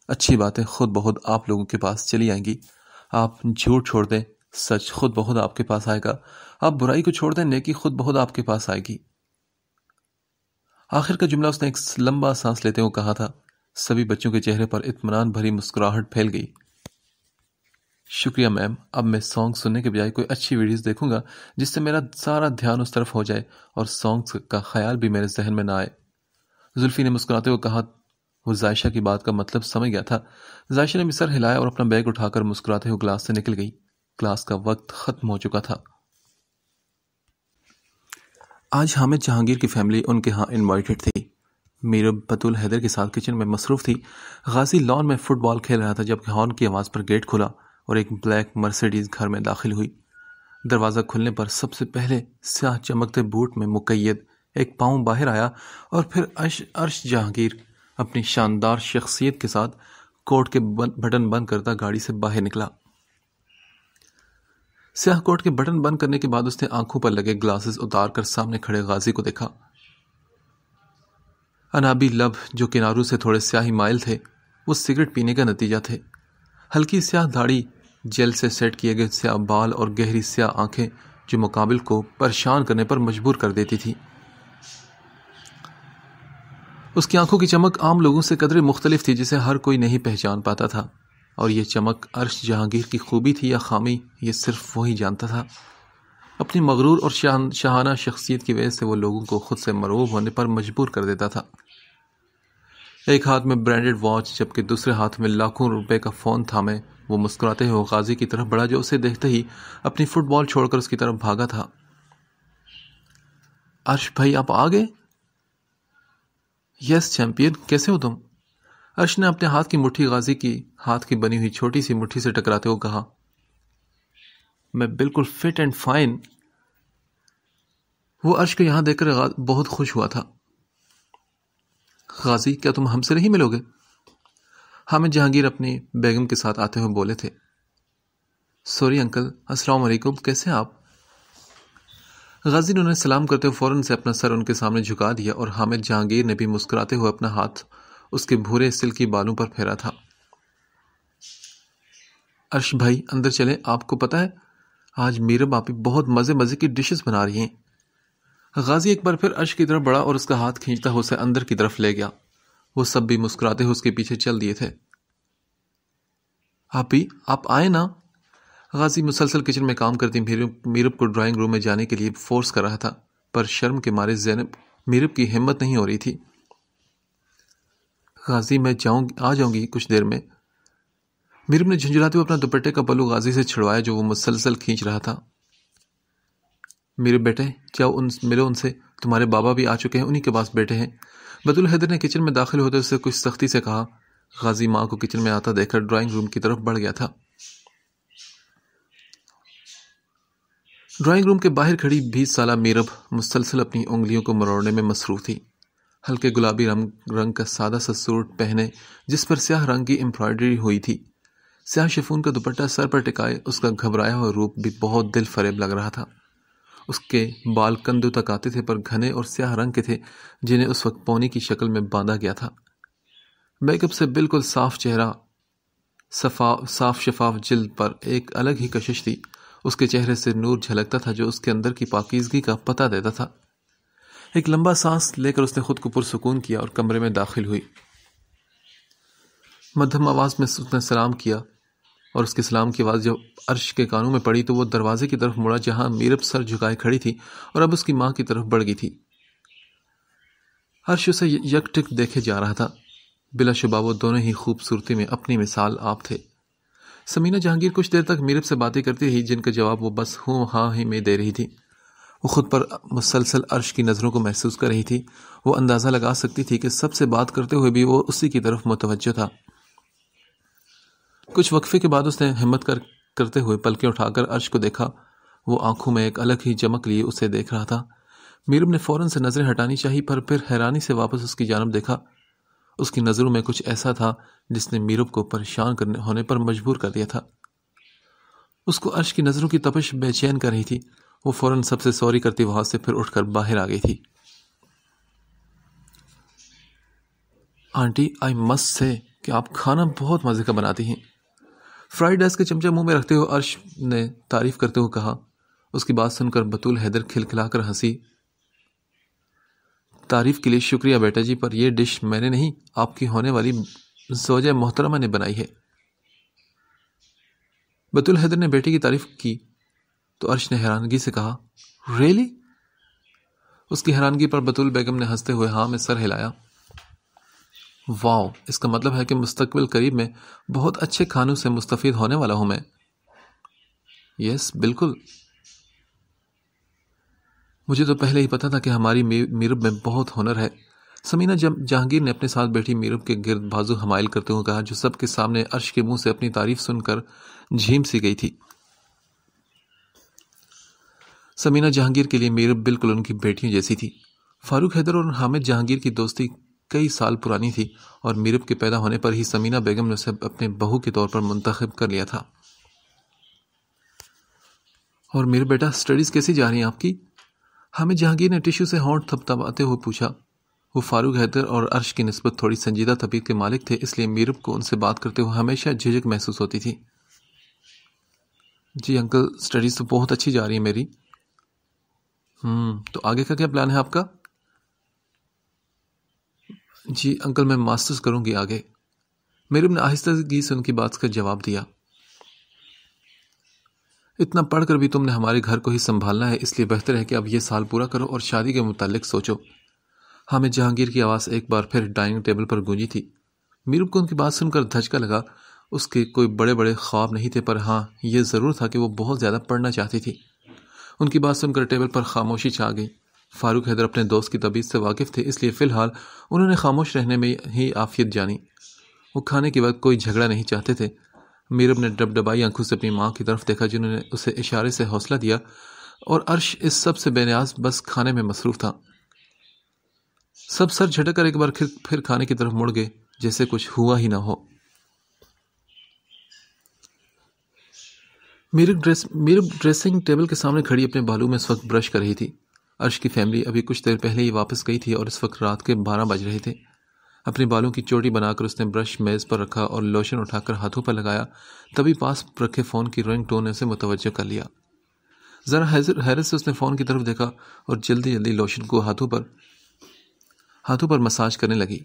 A: اچھی باتیں خود بخود آپ لوگوں کے پاس چلی آئیں گی۔ آپ جھوٹ چھوڑ دیں، سچ خود بخود آپ کے پاس آئے گا۔ آپ برائی کو چھوڑ دیں، نیکی خود بخود آپ کے پاس آئے گی۔ آخر کا جملہ اس نے ایک لمبا سانس لیتے ہوئے کہا تھا۔ سبھی بچوں کے چہرے پر اطمینان بھری مسکراہٹ پھیل گئی۔ شکریہ میم، اب میں سانگ سننے کے بجائے کوئی اچھی ویڈیوز دیکھوں گا جس سے میرا سارا دھیان اس طرف ہو جائے اور سانگز کا خیال بھی میرے ذہن میں نہ آئے۔ زلفی نے مسکراتے ہوئے کہا۔ وہ ذائشہ کی بات کا مطلب سمجھ گیا تھا۔ ذائشہ نے بھی سر ہلایا اور اپنا بیگ اٹھا کر مسکراتے ہوئے کلاس سے نکل گئی۔ کلاس کا وقت ختم ہو چکا تھا۔ آج حامد جہانگیر کی فیملی ان کے ہاں انوائٹڈ تھی۔ میرا بطول حیدر کے ساتھ کچن میں مصروف تھی۔ غازی لان میں فٹ بال کھیل رہا تھا جبکہ ہارن کی آواز پر گیٹ کھلا اور ایک بلیک مرسیڈیز گھر میں داخل ہوئی۔ دروازہ کھلنے پر سب سے پہلے سیاہ چمکتے بوٹ میں مقید ایک پاؤں باہر آیا اور پھر عرش جہانگیر اپنی شاندار شخصیت کے ساتھ کوٹ کے بٹن بند کرتا گاڑی سے باہر نکلا۔ سیاہ کوٹ کے بٹن بند کرنے کے بعد اس نے آنکھوں پر لگے گلاسز اتار کر سامنے کھڑے غازی کو دیکھا۔ انابی لب جو کناروں سے تھوڑے سیاہی مائل تھے، وہ سگریٹ پینے کا نتیجہ تھے۔ ہلکی سیاہ داڑھی، جیل سے سیٹ کیے گئے سیاہ بال اور گہری سیاہ آنکھیں جو مقابل کو پریشان کرنے پر مجبور کر دیتی تھی۔ اس کی آنکھوں کی چمک عام لوگوں سے قدرے مختلف تھی، جسے ہر کوئی نہیں پہچان پاتا تھا، اور یہ چمک عرش جہانگیر کی خوبی تھی یا خامی، یہ صرف وہی جانتا تھا۔ اپنی مغرور اور شاہانہ شخصیت کی وجہ سے وہ لوگوں کو خود سے مرعوب ہونے پر مجبور کر دیتا تھا۔ ایک ہاتھ میں برانڈڈ واچ جبکہ دوسرے ہاتھ میں لاکھوں روپے کا فون تھامے وہ مسکراتے ہوئے غازی کی طرف بڑھا، جو اسے دیکھتے ہی اپنی فٹ بال چھوڑ کر اس کی طرف بھاگا تھا۔ عرش بھائی، آپ آ گئے؟ یس چیمپئن، کیسے ہو تم؟ عرش نے اپنے ہاتھ کی مٹھی غازی کی ہاتھ کی بنی ہوئی چھوٹی سی مٹھی سے ٹکراتے ہوئے کہا، میں بالکل فٹ اینڈ فائن۔ وہ عرش کو یہاں دیکھ کر بہت خوش ہوا تھا۔ غازی، کیا تم ہم سے نہیں ملو گے؟ حامد جہانگیر اپنی بیگم کے ساتھ آتے ہوئے بولے تھے۔ سوری انکل، السلام علیکم، کیسے آپ؟ غازی نے انہیں سلام کرتے ہوئے فوراً سے اپنا سر ان کے سامنے جھکا دیا، اور حامد جہانگیر نے بھی مسکراتے ہوئے اپنا ہاتھ اس کے بھورے سلکی بالوں پر پھیرا تھا۔ عرش بھائی اندر چلیں، آپ کو پتہ ہے آج میرب آپی بہت مزے کی ڈشز بنا رہی ہیں۔ غازی ایک بار پھر عرش کی طرف بڑھا اور اس کا ہاتھ کھینچتا ہوا اسے اندر کی طرف لے گیا۔ وہ سب بھی مسکراتے ہوئے اس کے پیچھے چل دیے تھے۔ آپی، آپ آئے نا؟ غازی مسلسل کچن میں کام کرتی میرب کو ڈرائنگ روم میں جانے کے لیے فورس کر رہا تھا، پر شرم کے مارے میرب کی ہمت نہیں ہو رہی تھی۔ غازی، میں آ جاؤں گی کچھ دیر میں۔ میرب نے جھنجھلاتے ہوئے اپنا دوپٹے کا پلو غازی سے چھڑوایا جو وہ مسلسل کھینچ رہا تھا۔ میرے بیٹے، جاؤ ملو ان سے، تمہارے بابا بھی آ چکے ہیں، انہی کے پاس بیٹھے ہیں۔ بطول حیدر نے کچن میں داخل ہوتے اسے کچھ سختی سے کہا۔ غازی ماں کو کچن میں آتا دیکھ کر ڈرائنگ روم کی طرف بڑھ گیا تھا۔ ڈرائنگ روم کے باہر کھڑی 20 سالہ میرب مسلسل اپنی انگلیوں کو مروڑنے میں مصروف تھی۔ ہلکے گلابی رنگ کا سادہ سا سوٹ پہنے جس پر سیاہ رنگ کی امبرائڈری ہوئی تھی، سیاہ شفون کا دوپٹہ سر پر ٹکائے اس کا گھبرایا ہوا روپ بھی بہت دل فریب لگ رہا تھا۔ اس کے بال کندھوں تک آتے تھے، پر گھنے اور سیاہ رنگ کے تھے، جنہیں اس وقت پونی کی شکل میں باندھا گیا تھا۔ میک اپ سے بالکل صاف چہرہ، صاف شفاف جلد پر ایک الگ ہی کشش تھی۔ اس کے چہرے سے نور جھلکتا تھا جو اس کے اندر کی پاکیزگی کا پتہ دیتا تھا۔ ایک لمبا سانس لے کر اس نے خود کو پرسکون کیا اور کمرے میں داخل ہوئی۔ مدھم آواز میں اس نے سلام کیا، اور اس کے سلام کی آواز جب عرش کے کانوں میں پڑی تو وہ دروازے کی طرف مڑا جہاں میرب سر جھکائے کھڑی تھی اور اب اس کی ماں کی طرف بڑھ گئی تھی۔ عرش اسے یک ٹک دیکھے جا رہا تھا۔ بلا شبہ وہ دونوں ہی خوبصورتی میں اپنی مثال آپ تھے۔ سمینہ جہانگیر کچھ دیر تک میرب سے باتیں کرتی رہی، جن کا جواب وہ بس ہوں ہاں ہی میں دے رہی تھی۔ وہ خود پر مسلسل عرش کی نظروں کو محسوس کر رہی تھی۔ وہ اندازہ لگا سکتی تھی کہ سب سے بات کرتے ہوئے بھی وہ اسی کی طرف متوجہ تھا۔ کچھ وقفے کے بعد اس نے ہمت کرتے ہوئے پلکیں اٹھا کر عرش کو دیکھا۔ وہ آنکھوں میں ایک الگ ہی چمک لیے اسے دیکھ رہا تھا۔ میرب نے فوراً سے نظریں ہٹانی چاہی، پر پھر حیرانی سے واپس اس کی جانب دیکھا۔ اس کی نظروں میں کچھ ایسا تھا جس نے میرب کو پریشان ہونے پر مجبور کر دیا تھا۔ اس کو عرش کی نظروں کی تپش بے چین کر رہی تھی۔ وہ فوراً سب سے سوری کرتی وہاں سے پھر اٹھ کر باہر آ گئی تھی۔ آنٹی، آئی مسٹ سے کہ آپ کھانا بہت مزے کا بناتی ہیں، فرائیڈ رائس کے چمچہ منہ میں رکھتے ہوئے عرش نے تعریف کرتے ہوئے کہا۔ اس کی بات سن کر بطول حیدر کھلکھلا کر ہنسی۔ تعریف کے لیے شکریہ بیٹا جی، پر یہ ڈش میں نے نہیں، آپ کی ہونے والی زوجہ محترمہ نے بنائی ہے۔ بطول حیدر نے بیٹی کی تعریف کی تو عرش نے حیرانگی سے کہا، ریئلی؟ اس کی حیرانگی پر بطول بیگم نے ہنستے ہوئے ہاں میں سر ہلایا۔ واو، اس کا مطلب ہے کہ مستقبل قریب میں بہت اچھے کھانوں سے مستفید ہونے والا ہوں میں۔ یس بالکل، مجھے تو پہلے ہی پتا تھا کہ ہماری میرب میں بہت ہنر ہے۔ سمینہ جہانگیر نے اپنے ساتھ بیٹھی میرب کے گرد بازو حمائل کرتے ہوئے کہا، جو سب کے سامنے عرش کے منہ سے اپنی تعریف سن کر جھیم سی گئی تھی۔ سمینہ جہانگیر کے لیے میرب بالکل ان کی بیٹیوں جیسی تھی۔ فاروق حیدر اور حامد جہانگیر کی دوستی کئی سال پرانی تھی، اور میرب کے پیدا ہونے پر ہی سمینہ بیگم نے اسے اپنے بہو کے طور پر منتخب کر لیا تھا۔ اور میرے بیٹا سٹڈیز کیسی جا رہی ہیں آپ کی؟ حامد جہانگیر نے ٹیشو سے ہونٹ تھپتھپاتے ہوئے پوچھا۔ وہ فاروق حیدر اور عرش کی نسبت تھوڑی سنجیدہ طبیعت کے مالک تھے، اس لیے میرب کو ان سے بات کرتے ہوئے ہمیشہ جھجک محسوس ہوتی تھی۔ جی انکل، سٹڈیز تو بہت اچھی جا رہی ہیں میری۔ تو آگے کا کیا پلان ہے آپ کا؟ جی انکل، میں ماسٹرز کروں گی آگے۔ میرب نے آہستگی سے ان کی بات کا جواب دیا۔ اتنا پڑھ کر بھی تم نے ہمارے گھر کو ہی سنبھالنا ہے، اس لیے بہتر ہے کہ اب یہ سال پورا کرو اور شادی کے متعلق سوچو۔ حامد جہانگیر کی آواز ایک بار پھر ڈائننگ ٹیبل پر گونجی تھی۔ میرب کو ان کی بات سن کر دھچکا لگا۔ اس کے کوئی بڑے بڑے خواب نہیں تھے، پر ہاں یہ ضرور تھا کہ وہ بہت زیادہ پڑھنا چاہتی تھی۔ ان کی بات سن کر ٹیبل پر خاموشی چھا گئی۔ فاروق حیدر اپنے دوست کی طبیعت سے واقف تھے، اس لیے فی الحال انہوں نے خاموش رہنے میں ہی عافیت جانی۔ وہ کھانے کے وقت کوئی جھگڑا نہیں چاہتے تھے۔ میرب نے ڈبڈبائی آنکھوں سے اپنی ماں کی طرف دیکھا، جنہوں نے اسے اشارے سے حوصلہ دیا، اور عرش اس سب سے بے نیاز بس کھانے میں مصروف تھا۔ سب سر جھٹک کر ایک بار پھر کھانے کی طرف مڑ گئے، جیسے کچھ ہوا ہی نہ ہو۔ میرب ڈریسنگ ٹیبل کے سامنے کھڑی اپنے بالوں میں اس وقت برش کر رہی تھی۔ عرش کی فیملی ابھی کچھ دیر پہلے ہی واپس گئی تھی اور اس وقت رات کے 12 بج رہے تھے۔ اپنے بالوں کی چوٹی بنا کر اس نے برش میز پر رکھا اور لوشن اٹھا کر ہاتھوں پر لگایا، تبھی پاس رکھے فون کی رنگ ٹون نے اسے متوجہ کر لیا۔ ذرا حیرت سے اس نے فون کی طرف دیکھا اور جلدی جلدی لوشن کو ہاتھوں پر مساج کرنے لگی۔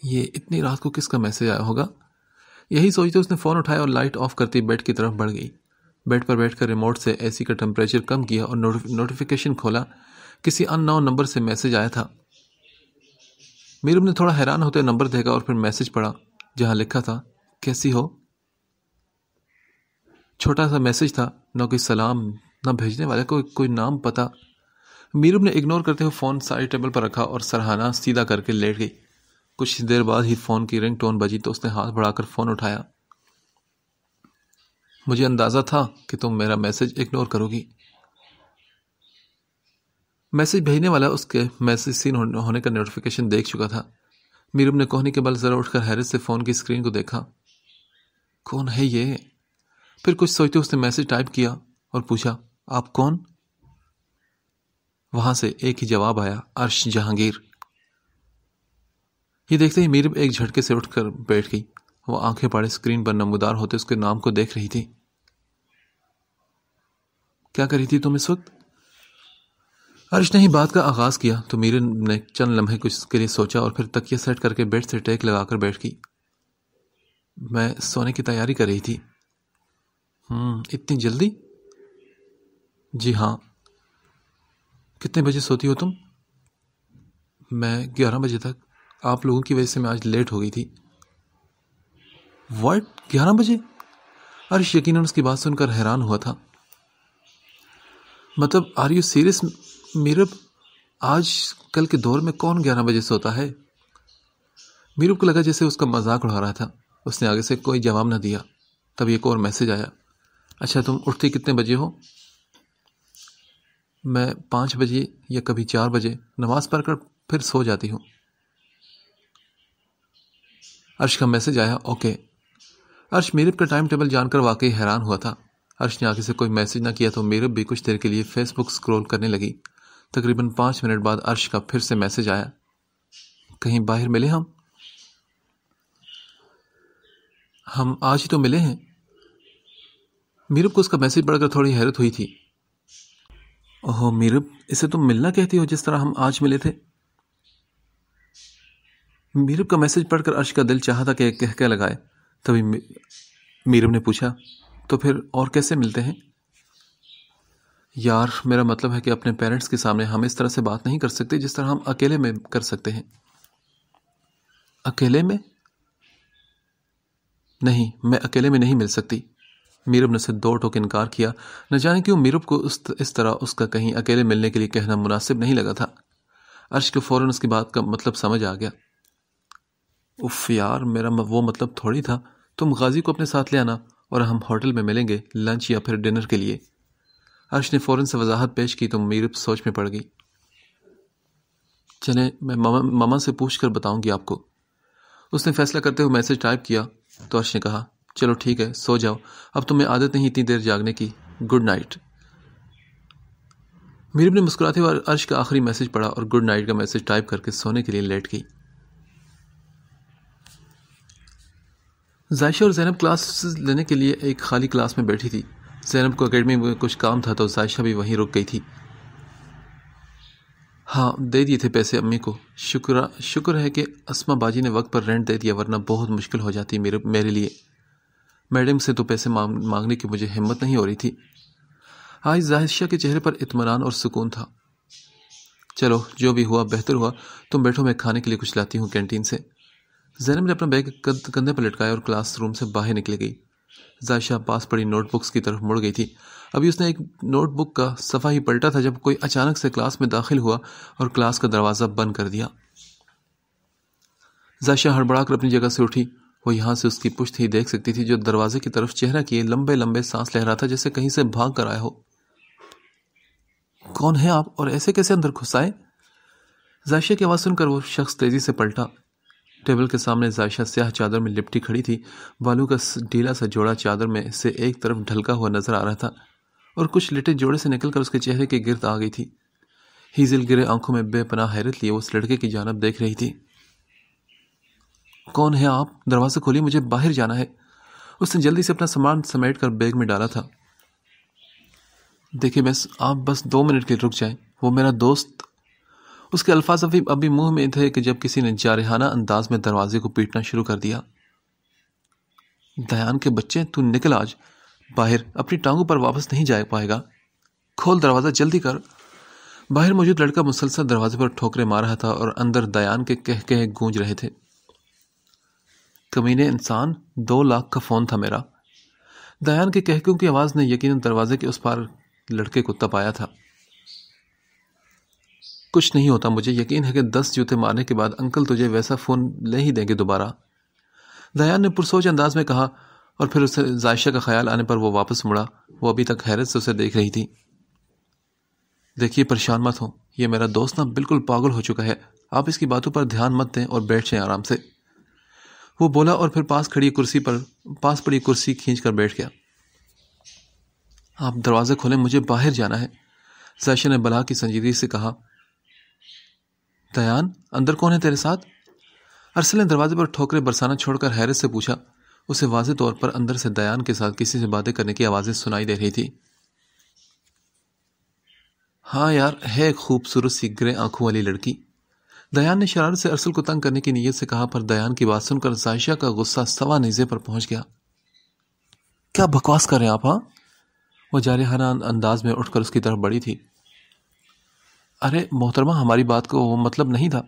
A: یہ اتنی رات کو کس کا میسج آیا ہوگا؟ یہی سوچتے اس نے فون اٹھایا اور لائٹ آف کرتی بیڈ کی طرف بڑھ گئی۔ بیڈ پر بیٹھ کر ریموٹ سے اے سی کا ٹمپریچر کم کیا اور نوٹیفیکیشن کھولا۔ کسی ان نون نمبر سے میسج آیا تھا۔ میرب نے تھوڑا حیران ہوتے نمبر دیکھا اور پھر میسج پڑھا، جہاں لکھا تھا، کیسی ہو؟ چھوٹا سا میسج تھا، نہ کوئی سلام، نہ بھیجنے والے کو کوئی نام پتہ۔ میرب نے اگنور کرتے ہوئے فون سائڈ ٹیبل پر رکھا اور سرہانہ سیدھا کر کے لیٹ گئی۔ کچھ دیر بعد ہی فون کی رنگ ٹون بجی تو اس نے ہاتھ بڑھا کر فون اٹھایا۔ مجھے اندازہ تھا کہ تم میرا میسج اگنور کرو گی۔ میسج بھیجنے والا اس کے میسج سین ہونے کا نوٹیفیکیشن دیکھ چکا تھا۔ میرب نے کوہنی کے بل ذرا اٹھ کر حیرت سے فون کی اسکرین کو دیکھا۔ کون ہے یہ؟ پھر کچھ سوچتے اس نے میسج ٹائپ کیا اور پوچھا، آپ کون؟ وہاں سے ایک ہی جواب آیا، عرش جہانگیر۔ یہ دیکھتے ہی میرب ایک جھٹکے سے اٹھ کر بیٹھ گئی۔ وہ آنکھیں پاڑے اسکرین پر نمودار ہوتے اس کے نام کو دیکھ رہی تھی۔ کیا کر رہی تھی تم اس وقت؟ عرش نے ہی بات کا آغاز کیا تو میرب نے چند لمحے کچھ کے لیے سوچا اور پھر تکیہ سیٹ کر کے بیڈ سے ٹیک لگا کر بیٹھ گئی۔ میں سونے کی تیاری کر رہی تھی۔ اتنی جلدی؟ جی ہاں۔ کتنے بجے سوتی ہو تم؟ میں 11 بجے تک۔ آپ لوگوں کی وجہ سے میں آج لیٹ ہو گئی تھی۔ واٹ؟ 11 بجے؟ عرش یقیناً اس کی بات سن کر حیران ہوا تھا۔ مطلب آر یو سیریس میرب؟ آج کل کے دور میں کون 11 بجے سوتا ہے؟ میرب کو لگا جیسے اس کا مذاق اڑا رہا تھا۔ اس نے آگے سے کوئی جواب نہ دیا۔ تب ایک اور میسج آیا، اچھا تم اٹھتی کتنے بجے ہو؟ میں 5 بجے یا کبھی 4 بجے نماز پڑھ کر پھر سو جاتی ہوں۔ عرش کا میسج آیا، اوکے۔ عرش میرب کا ٹائم ٹیبل جان کر واقعی حیران ہوا تھا۔ عرش نے آگے سے کوئی میسج نہ کیا تو میرب بھی کچھ دیر کے لیے فیس بک سکرول کرنے لگی۔ تقریباً 5 منٹ بعد عرش کا پھر سے میسج آیا، کہیں باہر ملے ہم آج ہی تو ملے ہیں۔ میرب کو اس کا میسج پڑھ کر تھوڑی حیرت ہوئی تھی۔ اوہ میرب، اسے تم ملنا کہتی ہو جس طرح ہم آج ملے تھے؟ میرب کا میسج پڑھ کر عرش کا دل چاہا تھا کہ ایک کہکہ لگائے۔ تبھی میرب نے پوچھا، تو پھر اور کیسے ملتے ہیں؟ یار میرا مطلب ہے کہ اپنے پیرنٹس کے سامنے ہم اس طرح سے بات نہیں کر سکتے جس طرح ہم اکیلے میں کر سکتے ہیں۔ اکیلے میں؟ نہیں، میں اکیلے میں نہیں مل سکتی۔ میرب نے اسے 2 ٹوک انکار کیا۔ نہ جانے کیوں میرب کو اس طرح اس کا کہیں اکیلے ملنے کے لیے کہنا مناسب نہیں لگا تھا۔ عرش کو فوراً اس کی بات کا مطلب سمجھ آ گیا۔ اف یار، میرا وہ مطلب تھوڑی تھا۔ تم غازی کو اپنے ساتھ لے آنا اور ہم ہوٹل میں ملیں گے لنچ یا پھر ڈنر کے لیے۔ عرش نے فوراً سے وضاحت پیش کی تو میرب سوچ میں پڑ گئی۔ چلیں میں ماما سے پوچھ کر بتاؤں گی آپ کو۔ اس نے فیصلہ کرتے ہوئے میسج ٹائپ کیا تو عرش نے کہا، چلو ٹھیک ہے، سو جاؤ، اب تمہیں عادت نہیں اتنی دیر جاگنے کی، گڈ نائٹ۔ میرب نے مسکراتے ہوئے عرش کا آخری میسج پڑھا اور گڈ نائٹ کا میسج ٹائپ کر کے سونے کے لیے لیٹ گئی۔ ذائشہ اور زینب کلاسز لینے کے لیے ایک خالی کلاس میں بیٹھی تھی۔ زینب کو اکیڈمی میں کچھ کام تھا تو عائشہ بھی وہیں رک گئی تھی۔ ہاں دے دیے تھے پیسے امی کو، شکر ہے کہ اسما باجی نے وقت پر رینٹ دے دیا، ورنہ بہت مشکل ہو جاتی میرے لیے۔ میڈم سے تو پیسے مانگنے کی مجھے ہمت نہیں ہو رہی تھی۔ آج عائشہ کے چہرے پر اطمینان اور سکون تھا۔ چلو جو بھی ہوا بہتر ہوا، تم بیٹھو میں کھانے کے لیے کچھ لاتی ہوں کینٹین سے۔ زینب نے اپنا بیگ کندھے پر لٹکایا اور کلاس روم سے باہر نکل گئی۔ عائشہ پاس پڑی نوٹ بکس کی طرف مڑ گئی تھی۔ ابھی اس نے ایک نوٹ بک کا صفحہ ہی پلٹا تھا جب کوئی اچانک سے کلاس میں داخل ہوا اور کلاس کا دروازہ بند کر دیا۔ عائشہ ہڑبڑا کر اپنی جگہ سے اٹھی۔ وہ یہاں سے اس کی پشت ہی دیکھ سکتی تھی جو دروازے کی طرف چہرہ کیے لمبے لمبے سانس لے رہا تھا، جیسے کہیں سے بھاگ کر آیا ہو۔ کون ہے آپ اور ایسے کیسے اندر گھس آئے؟ عائشہ کی آواز سن کر وہ شخص تیزی سے پلٹا۔ ٹیبل کے سامنے عائشہ سیاہ چادر میں لپٹی کھڑی تھی۔ بالوں کا ڈھیلا سا جوڑا چادر میں سے ایک طرف ڈھلکا ہوا نظر آ رہا تھا اور کچھ لٹے جوڑے سے نکل کر اس کے چہرے کے گرد آ گئی تھی۔ ہیزل گرے آنکھوں میں بے پناہ حیرت لیے وہ اس لڑکے کی جانب دیکھ رہی تھی۔ کون ہے آپ؟ دروازہ کھولیے، مجھے باہر جانا ہے۔ اس نے جلدی سے اپنا سامان سمیٹ کر بیگ میں ڈالا تھا۔ دیکھیے آپ بس 2 منٹ کے رک جائیں، وہ میرا دوست۔ اس کے الفاظ ابھی منہ میں تھے کہ جب کسی نے جارحانہ انداز میں دروازے کو پیٹنا شروع کر دیا۔ دیان کے بچے، تو نکل آج باہر، اپنی ٹانگوں پر واپس نہیں جا پائے گا۔ کھول دروازہ، جلدی کر۔ باہر موجود لڑکا مسلسل دروازے پر ٹھوکریں مار رہا تھا اور اندر دیان کے کہے گونج رہے تھے۔ کمینے انسان، 2 لاکھ کا فون تھا میرا۔ دیان کے کہکوں کی آواز نے یقیناً دروازے کے اس پار لڑکے کو تپایا تھا۔ کچھ نہیں ہوتا، مجھے یقین ہے کہ 10 جوتے مارنے کے بعد انکل تجھے ویسا فون لے ہی دیں گے دوبارہ، دیان نے پرسوچ انداز میں کہا، اور پھر اسے عائشہ کا خیال آنے پر وہ واپس مڑا۔ وہ ابھی تک حیرت سے اسے دیکھ رہی تھی۔ دیکھیے پریشان مت ہو، یہ میرا دوست نا بالکل پاگل ہو چکا ہے، آپ اس کی باتوں پر دھیان مت دیں اور بیٹھ جائیں آرام سے، وہ بولا اور پھر پاس پڑی کرسی کھینچ کر بیٹھ گیا۔ آپ دروازے کھولیں، مجھے باہر جانا ہے، عائشہ نے بلا کی سنجیدگی سے کہا۔ دیان، اندر کون ہے تیرے ساتھ؟ ارسل نے دروازے پر ٹھوکریں برسانا چھوڑ کر حیرت سے پوچھا۔ اسے واضح طور پر اندر سے دیان کے ساتھ کسی سے باتیں کرنے کی آوازیں سنائی دے رہی تھی۔ ہاں یار، ہے ایک خوبصورت سی گرے آنکھوں والی لڑکی، دیان نے شرارت سے ارسل کو تنگ کرنے کی نیت سے کہا، پر دیان کی بات سن کر عائشہ کا غصہ سوا نیزے پر پہنچ گیا۔ کیا بکواس کر رہے ہیں آپ؟ ہاں، وہ جارحانہ انداز میں اٹھ کر اس کی طرف بڑھی تھی۔ ارے محترمہ، ہماری بات کو وہ مطلب نہیں تھا۔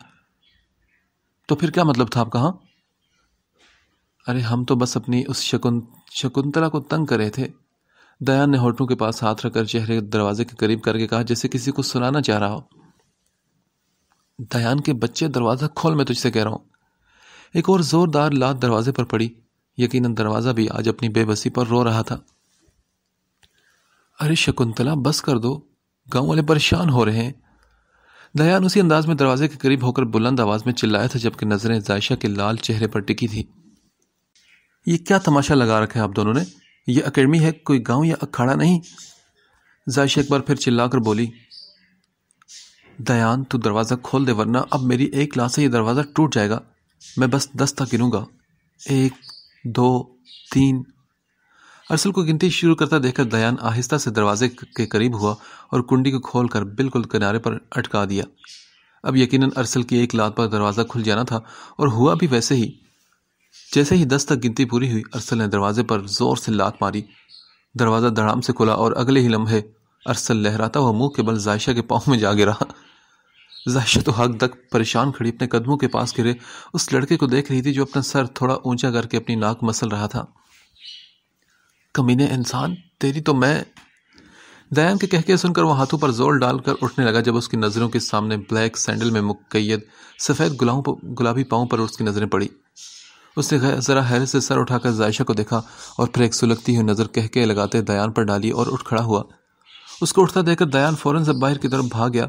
A: تو پھر کیا مطلب تھا آپ کا؟ ہاں، ارے ہم تو بس اپنی اس شکنتلا کو تنگ کر رہے تھے، دیان نے ہونٹوں کے پاس ہاتھ رکھ کر چہرے دروازے کے قریب کر کے کہا، جیسے کسی کو سنانا چاہ رہا ہو۔ دیان کے بچے، دروازہ کھول، میں تجھ سے کہہ رہا ہوں۔ ایک اور زوردار لات دروازے پر پڑی۔ یقیناً دروازہ بھی آج اپنی بے بسی پر رو رہا تھا۔ ارے شکنتلا، بس کر دو، گاؤں والے پریشان ہو رہے ہیں، دیان اسی انداز میں دروازے کے قریب ہو کر بلند آواز میں چلایا تھا جبکہ نظریں عائشہ کے لال چہرے پر ٹکی تھی۔ یہ کیا تماشا لگا رکھا ہے آپ دونوں نے؟ یہ اکیڈمی ہے، کوئی گاؤں یا اکھاڑا نہیں۔ عائشہ ایک بار پھر چلا کر بولی۔ دیان، تو دروازہ کھول دے ورنہ اب میری ایک لات سے یہ دروازہ ٹوٹ جائے گا۔ میں بس 10 تک گنوں گا، 1 2 3۔ ارسل کو گنتی شروع کرتا دیکھ کر دیان آہستہ سے دروازے کے قریب ہوا اور کنڈی کو کھول کر بالکل کنارے پر اٹکا دیا۔ اب یقیناً ارسل کی ایک لات پر دروازہ کھل جانا تھا، اور ہوا بھی ویسے ہی۔ جیسے ہی 10 تک گنتی پوری ہوئی، ارسل نے دروازے پر زور سے لات ماری۔ دروازہ دھڑام سے کھلا اور اگلے ہی لمحے ارسل لہراتا ہوا منہ کے بل عائشہ کے پاؤں میں جا گرا۔ عائشہ تو حد تک پریشان کھڑی اپنے قدموں کے پاس گرے اس لڑکے کو دیکھ رہی تھی جو اپنا سر تھوڑا اونچا کر کے اپنی ناک مسل رہا تھا۔ کمینے انسان، تیری تو میں… دیان کے کہکے سن کر وہ ہاتھوں پر زور ڈال کر اٹھنے لگا جب اس کی نظروں کے سامنے بلیک سینڈل میں مقید سفید گلابی پاؤں پر اس کی نظریں پڑی۔ اس نے ذرا حیرت سے سر اٹھا کر عائشہ کو دیکھا اور پھر ایک سلگتی ہوئی نظر کہکے لگاتے دیان پر ڈالی اور اٹھ کھڑا ہوا۔ اس کو اٹھتا دیکھ کر دیان فوراً سے باہر کی طرف بھاگ گیا۔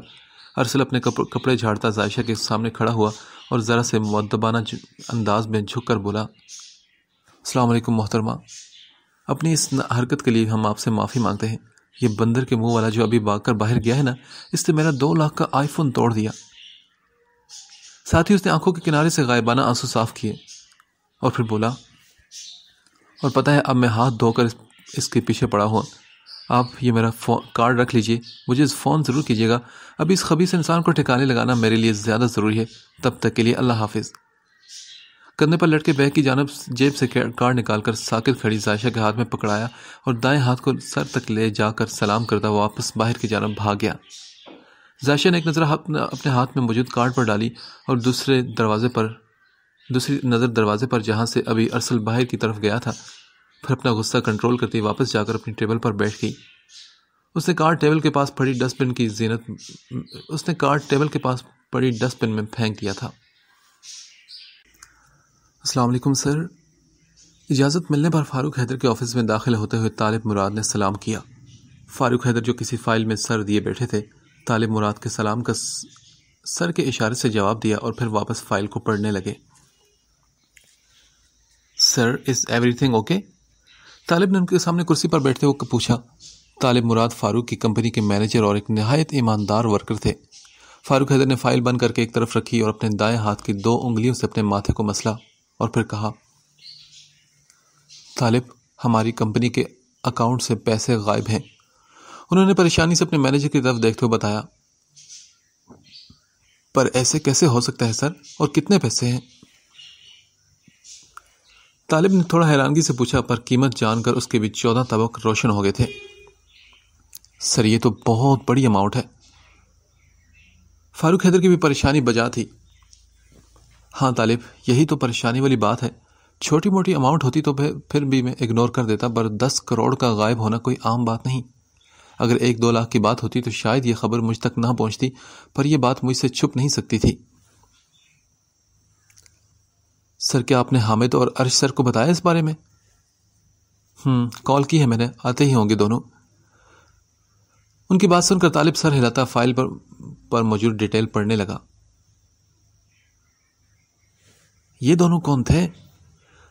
A: ارسل اپنے کپڑے جھاڑتا عائشہ کے سامنے کھڑا ہوا اور ذرا سے مؤدبانہ انداز میں جھک کر بولا، السلام علیکم محترمہ، اپنی اس حرکت کے لیے ہم آپ سے معافی مانگتے ہیں۔ یہ بندر کے منہ والا جو ابھی بھاگ کر باہر گیا ہے نا، اس نے میرا 2 لاکھ کا آئی فون توڑ دیا۔ ساتھ ہی اس نے آنکھوں کے کنارے سے غائبانہ آنسو صاف کیے اور پھر بولا، اور پتہ ہے اب میں ہاتھ دھو کر اس کے پیچھے پڑا ہوا۔ آپ یہ میرا کارڈ رکھ لیجئے، مجھے فون ضرور کیجیے گا، ابھی اس خبیث انسان کو ٹھکانے لگانا میرے لیے زیادہ ضروری ہے، تب تک کے لیے اللہ حافظ۔ کندھے پر لٹکے بیگ کی جانب جیب سے کارڈ نکال کر ساکت کھڑی عائشہ کے ہاتھ میں پکڑایا اور دائیں ہاتھ کو سر تک لے جا کر سلام کرتا واپس باہر کی جانب بھاگ گیا۔ عائشہ نے ایک نظر اپنے ہاتھ میں موجود کارڈ پر ڈالی اور دوسری نظر دروازے پر جہاں سے ابھی ارسل باہر کی طرف گیا تھا، پھر اپنا غصہ کنٹرول کرتی واپس جا کر اپنی ٹیبل پر بیٹھ گئی۔ اس نے کارڈ ٹیبل کے پاس پڑی ڈسٹ بن میں پھینک دیا تھا۔ السلام علیکم سر۔ اجازت ملنے پر فاروق حیدر کے آفس میں داخل ہوتے ہوئے طالب مراد نے سلام کیا۔ فاروق حیدر جو کسی فائل میں سر دیے بیٹھے تھے، طالب مراد کے سلام کا سر کے اشارے سے جواب دیا اور پھر واپس فائل کو پڑھنے لگے۔ سر، از ایوری تھنگ اوکے؟ طالب نے ان کے سامنے کرسی پر بیٹھتے ہوئے پوچھا۔ طالب مراد فاروق کی کمپنی کے مینیجر اور ایک نہایت ایماندار ورکر تھے۔ فاروق حیدر نے فائل بند کر کے ایک طرف رکھی اور اپنے دائیں ہاتھ کی 2 انگلیوں سے اپنے ماتھے کو مسلا اور پھر کہا، طالب، ہماری کمپنی کے اکاؤنٹ سے پیسے غائب ہیں۔ انہوں نے پریشانی سے اپنے مینیجر کی طرف دیکھتے ہوئے بتایا، پر ایسے کیسے ہو سکتا ہے سر، اور کتنے پیسے ہیں؟ طالب نے تھوڑا حیرانگی سے پوچھا، پر قیمت جان کر اس کے بھی 14 طبق روشن ہو گئے تھے۔ سر، یہ تو بہت بڑی اماؤنٹ ہے۔ فاروق حیدر کی بھی پریشانی بجا تھی۔ ہاں طالب، یہی تو پریشانی والی بات ہے، چھوٹی موٹی اماؤنٹ ہوتی تو پھر بھی میں اگنور کر دیتا، پر 10 کروڑ کا غائب ہونا کوئی عام بات نہیں۔ اگر 1-2 لاکھ کی بات ہوتی تو شاید یہ خبر مجھ تک نہ پہنچتی، پر یہ بات مجھ سے چھپ نہیں سکتی تھی۔ سر، کیا آپ نے حامد اور عرش سر کو بتایا اس بارے میں؟ کال کی ہے میں نے، آتے ہی ہوں گے دونوں۔ ان کی بات سن کر طالب سر ہلاتا فائل پر موجود ڈیٹیل پڑھنے لگا۔ یہ دونوں کون تھے؟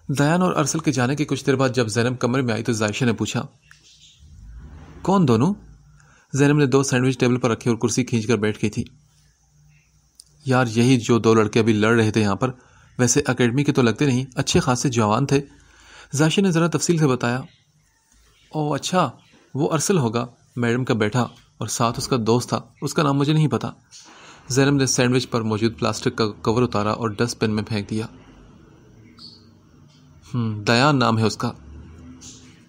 A: دیان اور ارسل کے جانے کے کچھ دیر بعد جب زینب کمرے میں آئی تو عائشہ نے پوچھا، کون دونوں؟ زینب نے 2 سینڈوچ ٹیبل پر رکھے اور کرسی کھینچ کر بیٹھ گئی تھی۔ یار، یہی جو 2 لڑکے ابھی لڑ رہے تھے یہاں پر، ویسے اکیڈمی کے تو لگتے نہیں، اچھے خاصے جوان تھے۔ عائشہ نے ذرا تفصیل سے بتایا۔ اوہ اچھا، وہ ارسل ہوگا، میڈم کا بیٹا، اور ساتھ اس کا دوست تھا، اس کا نام مجھے نہیں پتا۔ زینب نے سینڈوچ پر موجود پلاسٹک کا کور اتارا اور ڈسٹ بن میں پھینک دیا۔ دیان نام ہے اس کا۔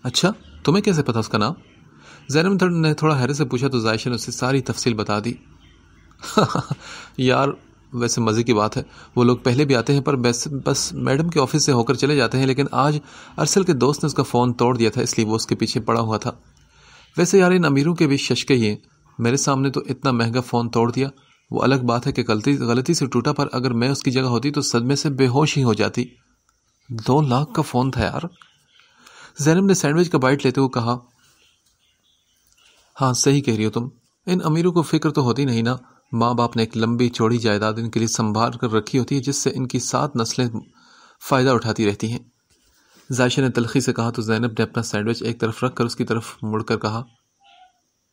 A: اچھا، تمہیں کیسے پتا اس کا نام؟ زینب نے تھوڑا حیرت سے پوچھا تو عائشہ نے اسے ساری تفصیل بتا دی۔ یار، ویسے مزے کی بات ہے، وہ لوگ پہلے بھی آتے ہیں، پر بس میڈم کے آفس سے ہو کر چلے جاتے ہیں، لیکن آج ارسل کے دوست نے اس کا فون توڑ دیا تھا، اس لیے وہ اس کے پیچھے پڑا ہوا تھا۔ ویسے یار، ان امیروں کے بھی ششکے ہی ہیں، میرے سامنے تو اتنا مہنگا فون توڑ دیا۔ وہ الگ بات ہے کہ غلطی سے ٹوٹا، پر اگر میں اس کی جگہ ہوتی تو صدمے سے بے ہوش ہی ہو جاتی۔ 2 لاکھ کا فون تھا یار۔ زینب نے سینڈوچ کا بائٹ لیتے ہوئے کہا، ہاں صحیح کہہ رہی ہو تم، ان امیروں کو فکر تو ہوتی نہیں نا، ماں باپ نے ایک لمبی چوڑی جائیداد ان کے لیے سنبھال کر رکھی ہوتی ہے، جس سے ان کی 7 نسلیں فائدہ اٹھاتی رہتی ہیں۔ عائشہ نے تلخی سے کہا تو زینب نے اپنا سینڈوچ ایک طرف رکھ کر اس کی طرف مڑ کر کہا،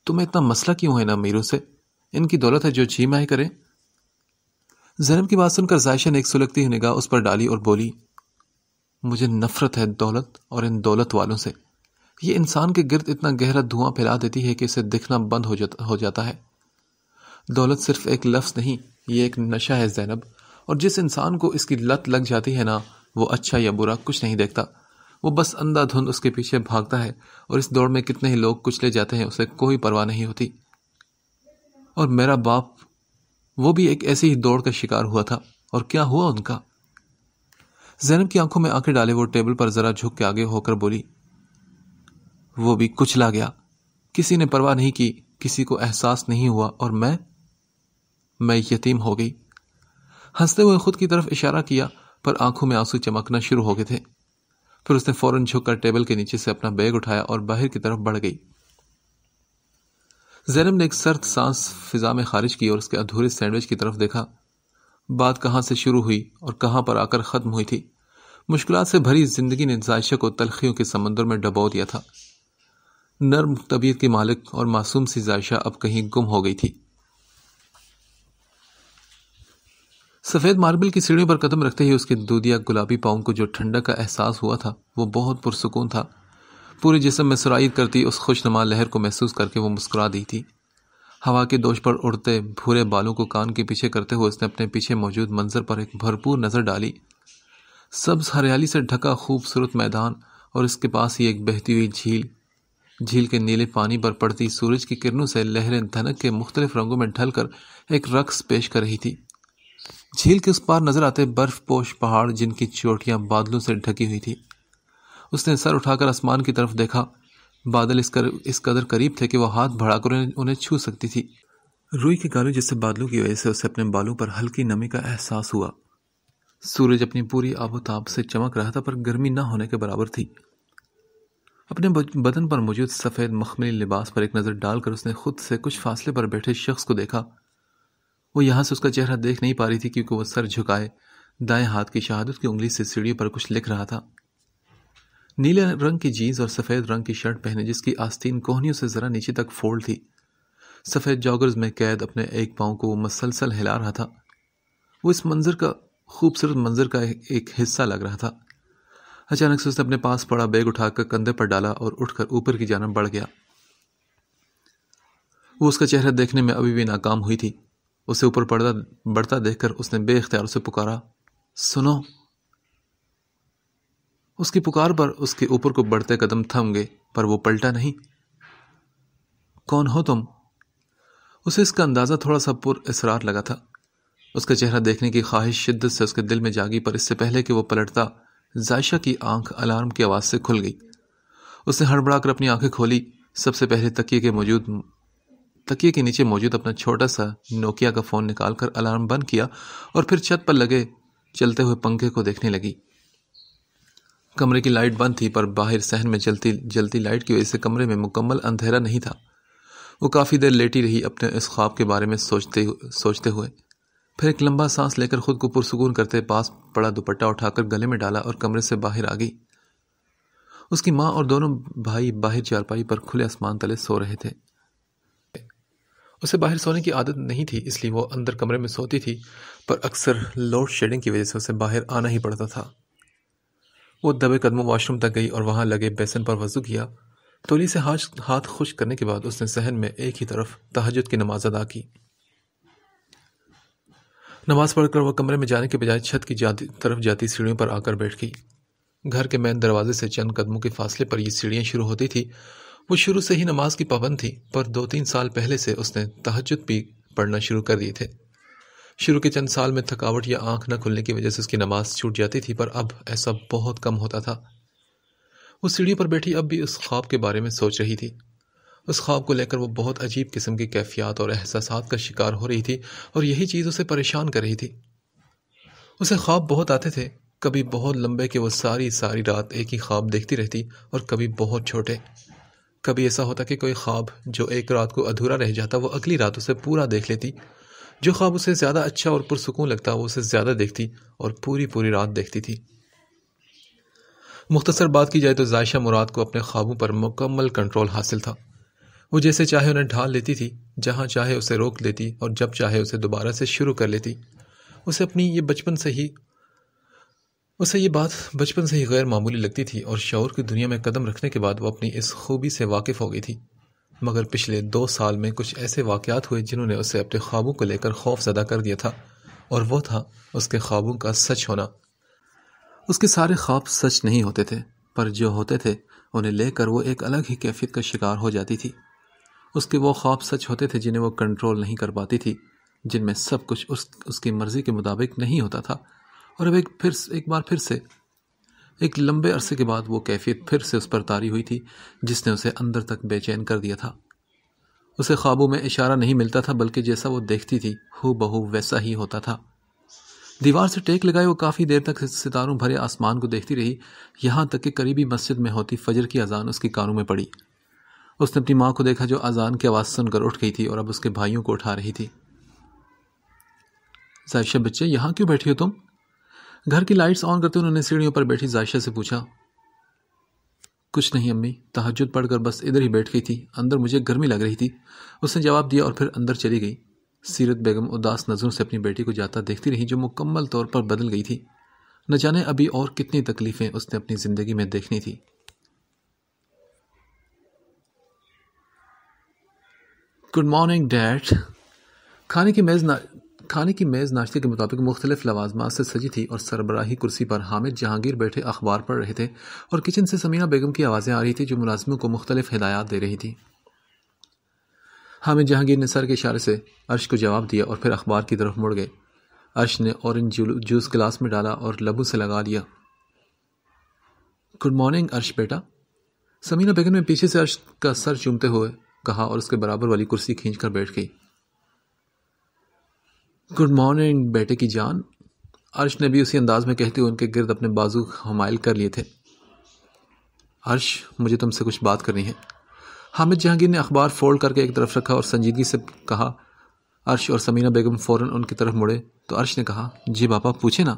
A: تمہیں اتنا مسئلہ کیوں ہے ان امیروں سے؟ ان کی دولت ہے جو جی میں کرے۔ زینب کی بات سن کر عائشہ نے ایک سلگتی ہوئی نگاہ اس پر ڈالی اور بولی، مجھے نفرت ہے دولت اور ان دولت والوں سے۔ یہ انسان کے گرد اتنا گہرا دھواں پھیلا دیتی ہے کہ اسے دکھنا بند ہو جاتا ہے۔ دولت صرف ایک لفظ نہیں، یہ ایک نشہ ہے زینب، اور جس انسان کو اس کی لت لگ جاتی ہے نا، وہ اچھا یا برا کچھ نہیں دیکھتا، وہ بس اندھا دھند اس کے پیچھے بھاگتا ہے، اور اس دوڑ میں کتنے ہی لوگ کچلے جاتے ہیں، اسے کوئی پرواہ نہیں ہوتی۔ اور میرا باپ، وہ بھی ایک ایسی ہی دوڑ کا شکار ہوا تھا، اور کیا ہوا ان کا؟ زینب کی آنکھوں میں آنکھیں ڈالے وہ ٹیبل پر ذرا جھک کے آگے ہو کر بولی، وہ بھی کچلا گیا، کسی نے پرواہ نہیں کی، کسی کو احساس نہیں ہوا، اور میں یتیم ہو گئی۔ ہنستے ہوئے خود کی طرف اشارہ کیا، پر آنکھوں میں آنسو چمکنا شروع ہو گئے تھے۔ پھر اس نے فوراً جھک کر ٹیبل کے نیچے سے اپنا بیگ اٹھایا اور باہر کی طرف بڑھ گئی۔ زینب نے ایک سرد سانس فضا میں خارج کی اور اس کے ادھورے سینڈوچ کی طرف دیکھا۔ بات کہاں سے شروع ہوئی اور کہاں پر آ کر ختم ہوئی تھی؟ مشکلات سے بھری زندگی نے عائشہ کو تلخیوں کے سمندر میں ڈبو دیا تھا۔ نرم طبیعت کی مالک اور معصوم سی عائشہ اب کہیں گم ہو گئی تھی۔ سفید ماربل کی سیڑھیوں پر قدم رکھتے ہی اس کے دودھیا گلابی پاؤں کو جو ٹھنڈک کا احساس ہوا تھا وہ بہت پرسکون تھا۔ پورے جسم میں سرایت کرتی اس خوشنما لہر کو محسوس کر کے وہ مسکرا دی تھی۔ ہوا کے دوش پر اڑتے بھورے بالوں کو کان کے پیچھے کرتے ہوئے اس نے اپنے پیچھے موجود منظر پر ایک بھرپور نظر ڈالی۔ سبز ہریالی سے ڈھکا خوبصورت میدان اور اس کے پاس ہی ایک بہتی ہوئی جھیل۔ جھیل کے نیلے پانی پر پڑتی سورج کی کرنوں سے لہریں دھنک کے مختلف رنگوں میں ڈھل کر ایک رقص پیش کر رہی تھی۔ جھیل کے اس پار نظر آتے برف پوش پہاڑ جن کی چوٹیاں بادلوں سے ڈھکی ہوئی تھی۔ اس نے سر اٹھا کر آسمان کی طرف دیکھا۔ بادل اس قدر قریب تھے کہ وہ ہاتھ بڑھا کر انہیں چھو سکتی تھی۔ روئی کے گالوں جیسے بادلوں کی وجہ سے اسے اپنے بالوں پر ہلکی نمی کا احساس ہوا۔ سورج اپنی پوری آب و تاب سے چمک رہا تھا پر گرمی نہ ہونے کے برابر تھی۔ اپنے بدن پر موجود سفید مخملی لباس پر ایک نظر ڈال کر اس نے خود سے کچھ فاصلے پر بیٹھے شخص کو دیکھا۔ وہ یہاں سے اس کا چہرہ دیکھ نہیں پا رہی تھی کیونکہ وہ سر جھکائے دائیں ہاتھ کی شہادت کی انگلی سے سیڑھی پر کچھ لکھ رہا تھا۔ نیلے رنگ کی جینز اور سفید رنگ کی شرٹ پہنے جس کی آستین کوہنیوں سے ذرا نیچے تک فولڈ تھی۔ سفید جاگرز میں قید اپنے ایک پاؤں کو وہ مسلسل ہلا رہا تھا۔ وہ اس خوبصورت منظر کا ایک حصہ لگ رہا تھا۔ اچانک سے اس نے اپنے پاس پڑا بیگ اٹھا کر کندھے پر ڈالا اور اٹھ کر اوپر کی جانب بڑھ گیا۔ وہ اس کا چہرہ دیکھنے میں ابھی بھی ناکام ہوئی تھی۔ اسے اوپر بڑھتا دیکھ کر اس نے بے اختیار اسے پکارا، سنو۔ اس کی پکار پر اس کے اوپر کو بڑھتے قدم تھم گئے پر وہ پلٹا نہیں۔ کون ہو تم؟ اسے اس کا اندازہ تھوڑا سا پر اسرار لگا تھا۔ اس کا چہرہ دیکھنے کی خواہش شدت سے اس کے دل میں جاگی پر اس سے پہلے کہ وہ پلٹتا زائشہ کی آنکھ الارم کی آواز سے کھل گئی۔ اس نے ہڑبڑا کر اپنی آنکھیں کھولی۔ سب سے پہلے تکیے کے نیچے موجود اپنا چھوٹا سا نوکیا کا فون نکال کر الارم بند کیا اور پھر چھت پر لگے چلتے ہوئے پنکھے کو دیکھنے لگی۔ کمرے کی لائٹ بند تھی پر باہر صحن میں جلتی لائٹ کی وجہ سے کمرے میں مکمل اندھیرا نہیں تھا۔ وہ کافی دیر لیٹی رہی اپنے اس خواب کے بارے میں سوچتے ہوئے۔ پھر ایک لمبا سانس لے کر خود کو پرسکون کرتے پاس پڑا دوپٹہ اٹھا کر گلے میں ڈالا اور کمرے سے باہر آ گئی۔ اس کی ماں اور دونوں بھائی باہر چارپائی پر کھلے آسمان تلے سو رہے تھے۔ اسے باہر سونے کی عادت نہیں تھی اس لیے وہ اندر کمرے میں سوتی تھی پر اکثر لوڈ شیڈنگ کی وجہ سے اسے باہر آنا ہی پڑتا تھا۔ وہ دبے قدموں واش روم تک گئی اور وہاں لگے بیسن پر وضو کیا۔ تولی سے ہاتھ خشک کرنے کے بعد اس نے صحن میں ایک ہی طرف تہجد کی نماز ادا کی۔ نماز پڑھ کر وہ کمرے میں جانے کے بجائے چھت کی طرف جاتی سیڑھیوں پر آ کر بیٹھ گئی۔ گھر کے مین دروازے سے چند قدموں کے فاصلے پر یہ سیڑھیاں شروع ہوتی تھی۔ وہ شروع سے ہی نماز کی پابند تھی پر 2-3 سال پہلے سے اس نے تہجد بھی پڑھنا شروع کر دیے تھے۔ شروع کے چند سال میں تھکاوٹ یا آنکھ نہ کھلنے کی وجہ سے اس کی نماز چھوٹ جاتی تھی پر اب ایسا بہت کم ہوتا تھا۔ وہ سیڑھی پر بیٹھی اب بھی اس خواب کے بارے میں سوچ رہی تھی۔ اس خواب کو لے کر وہ بہت عجیب قسم کی کیفیات اور احساسات کا شکار ہو رہی تھی اور یہی چیز اسے پریشان کر رہی تھی۔ اسے خواب بہت آتے تھے، کبھی بہت لمبے کہ وہ ساری رات ایک ہی خواب دیکھتی رہتی اور کبھی بہت چھوٹے۔ کبھی ایسا ہوتا کہ کوئی خواب جو ایک رات کو ادھورا رہ جاتا وہ اگلی رات اسے پورا دیکھ لیتی۔ جو خواب اسے زیادہ اچھا اور پرسکون لگتا وہ اسے زیادہ دیکھتی اور پوری رات دیکھتی تھی۔ مختصر بات کی جائے تو زائشہ مراد کو اپنے خوابوں پر مکمل کنٹرول حاصل تھا۔ وہ جیسے چاہے انہیں ڈھال لیتی تھی، جہاں چاہے اسے روک لیتی اور جب چاہے اسے دوبارہ سے شروع کر لیتی۔ اسے یہ بات بچپن سے ہی غیر معمولی لگتی تھی اور شعور کی دنیا میں قدم رکھنے کے بعد وہ اپنی اس خوبی سے واقف ہو گئی تھی۔ مگر پچھلے 2 سال میں کچھ ایسے واقعات ہوئے جنہوں نے اسے اپنے خوابوں کو لے کر خوف زدہ کر دیا تھا اور وہ تھا اس کے خوابوں کا سچ ہونا۔ اس کے سارے خواب سچ نہیں ہوتے تھے پر جو ہوتے تھے انہیں لے کر وہ ایک الگ ہی کیفیت کا شکار ہو جاتی تھی۔ اس کے وہ خواب سچ ہوتے تھے جنہیں وہ کنٹرول نہیں کر پاتی تھی، جن میں سب کچھ اس کی مرضی کے مطابق نہیں ہوتا تھا۔ اور اب ایک بار پھر سے ایک لمبے عرصے کے بعد وہ کیفیت پھر سے اس پر طاری ہوئی تھی جس نے اسے اندر تک بے چین کر دیا تھا۔ اسے خوابوں میں اشارہ نہیں ملتا تھا بلکہ جیسا وہ دیکھتی تھی ہو بہو ویسا ہی ہوتا تھا۔ دیوار سے ٹیک لگائے وہ کافی دیر تک ستاروں بھرے آسمان کو دیکھتی رہی، یہاں تک کہ قریبی مسجد میں ہوتی فجر کی اذان اس کی کانوں میں پڑی۔ اس نے اپنی ماں کو دیکھا جو اذان کی آواز سن کر اٹھ گئی تھی اور اب اس کے بھائیوں کو اٹھا رہی تھی۔ زائشہ بچے یہاں کیوں بیٹھی ہو تم؟ گھر کی لائٹس آن کرتے انہوں نے سیڑھیوں پر بیٹھی زائشہ سے پوچھا۔ کچھ نہیں امی، تہجد پڑھ کر بس ادھر ہی بیٹھ گئی تھی، اندر مجھے گرمی لگ رہی تھی، اس نے جواب دیا اور پھر اندر چلی گئی۔ سیرت بیگم اداس نظروں سے اپنی بیٹی کو جاتا دیکھتی رہی جو مکمل طور پر بدل گئی تھی۔ نہ جانے ابھی اور کتنی تکلیفیں اس نے اپنی زندگی میں دیکھنی تھی۔ Good morning dad. کھانے کی میز ناشتے کے مطابق مختلف لوازمات سے سجی تھی اور سربراہی کرسی پر حامد جہانگیر بیٹھے اخبار پڑھ رہے تھے اور کچن سے سمینہ بیگم کی آوازیں آ رہی تھی جو ملازموں کو مختلف ہدایات دے رہی تھی۔ حامد جہانگیر نے سر کے اشارے سے عرش کو جواب دیا اور پھر اخبار کی طرف مڑ گئے۔ عرش نے اورنج جوس گلاس میں ڈالا اور لبوں سے لگا لیا۔ گڈ مارننگ عرش بیٹا، سمینہ بیگم نے پیچھے سے عرش کا سر چومتے ہوئے کہا اور اس کے برابر والی کرسی کھینچ کر بیٹھ گئی۔ گڈ مارننگ بیٹے کی جان، عرش نے بھی اسی انداز میں کہتے ہوئے ان کے گرد اپنے بازو حمائل کر لیے تھے۔ عرش، مجھے تم سے کچھ بات کرنی ہے۔ حامد جہانگیر نے اخبار فولڈ کر کے ایک طرف رکھا اور سنجیدگی سے کہا۔ عرش اور سمینہ بیگم فوراً ان کی طرف مڑے تو عرش نے کہا، جی باپا پوچھے نا۔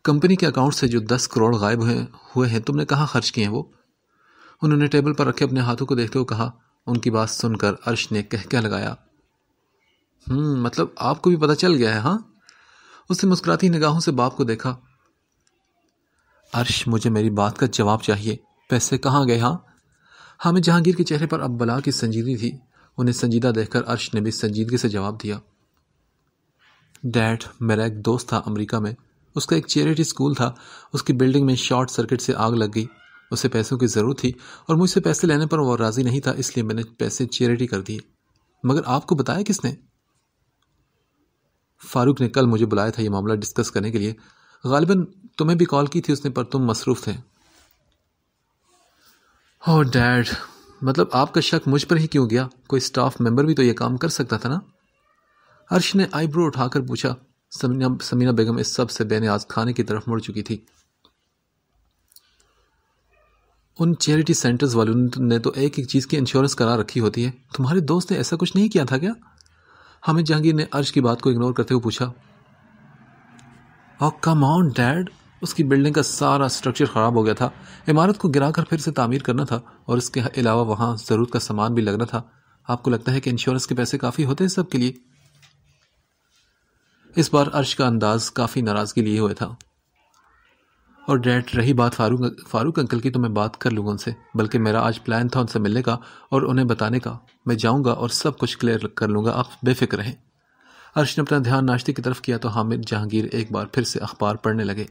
A: کمپنی کے اکاؤنٹ سے جو 10 کروڑ غائب ہوئے ہیں تم نے کہاں خرچ کیے ہیں وہ؟ انہوں نے ٹیبل پر رکھے اپنے ہاتھوں کو دیکھتے ہوئے کہا۔ ان کی بات سن کر عرش نے کہہ لگایا، مطلب آپ کو بھی پتہ چل گیا ہے ہاں؟ اس نے مسکراتی نگاہوں سے باپ کو دیکھا۔ عرش، مجھے میری بات کا جواب چاہیے، پیسے کہاں گئے ہاں؟ حامد جہانگیر کے چہرے پر اب بلا کی سنجیدگی تھی۔ انہیں سنجیدہ دیکھ کر عرش نے بھی سنجیدگی سے جواب دیا۔ ڈیڈ، میرا ایک دوست تھا امریکہ میں، اس کا ایک چیریٹی سکول تھا، اس کی بلڈنگ میں شارٹ سرکٹ سے آگ لگ گئی، اسے پیسوں کی ضرورت تھی اور مجھ سے پیسے لینے پر وہ راضی نہیں تھا، اس لیے میں نے پیسے چیریٹی کر دیے۔ مگر آپ کو بتایا کس نے؟ فاروق نے کل مجھے بلایا تھا یہ معاملہ ڈسکس کرنے کے لیے، غالباً تمہیں بھی کال کی تھی اس نے پر تم مصروف تھے۔ ڈیڈ، مطلب آپ کا شک مجھ پر ہی کیوں گیا؟ کوئی سٹاف ممبر بھی تو یہ کام کر سکتا تھا نا؟ عرش نے آئی برو اٹھا کر پوچھا۔ سمینہ بیگم اس سب سے بے نیاز کھانے کی طرف مڑ چکی تھی۔ ان چیریٹی سینٹرز والوں نے تو ایک ایک چیز کی انشورنس کرا رکھی ہوتی ہے، تمہارے دوست نے ایسا کچھ نہیں کیا تھا کیا؟ حامد جہانگیر نے عرش کی بات کو اگنور کرتے ہوئے پوچھا۔ کم آن ڈیڈ، اس کی بلڈنگ کا سارا سٹرکچر خراب ہو گیا تھا، عمارت کو گرا کر پھر سے تعمیر کرنا تھا اور اس کے علاوہ وہاں ضرورت کا سامان بھی لگنا تھا۔ آپ کو لگتا ہے کہ انشورنس کے پیسے کافی ہوتے ہیں سب کے لیے؟ اس بار عرش کا انداز کافی ناراضگی لیے ہوئے تھا۔ اور ڈیڈ، رہی بات فاروق انکل کی تو میں بات کر لوں گا ان سے، بلکہ میرا آج پلان تھا ان سے ملنے کا اور انہیں بتانے کا، میں جاؤں گا اور سب کچھ کلیئر کر لوں گا، آپ بے فکر رہیں۔ عرش نے اپنا دھیان ناشتے کی طرف کیا تو حامد جہانگیر ایک بار پھر سے اخبار پڑھنے لگے۔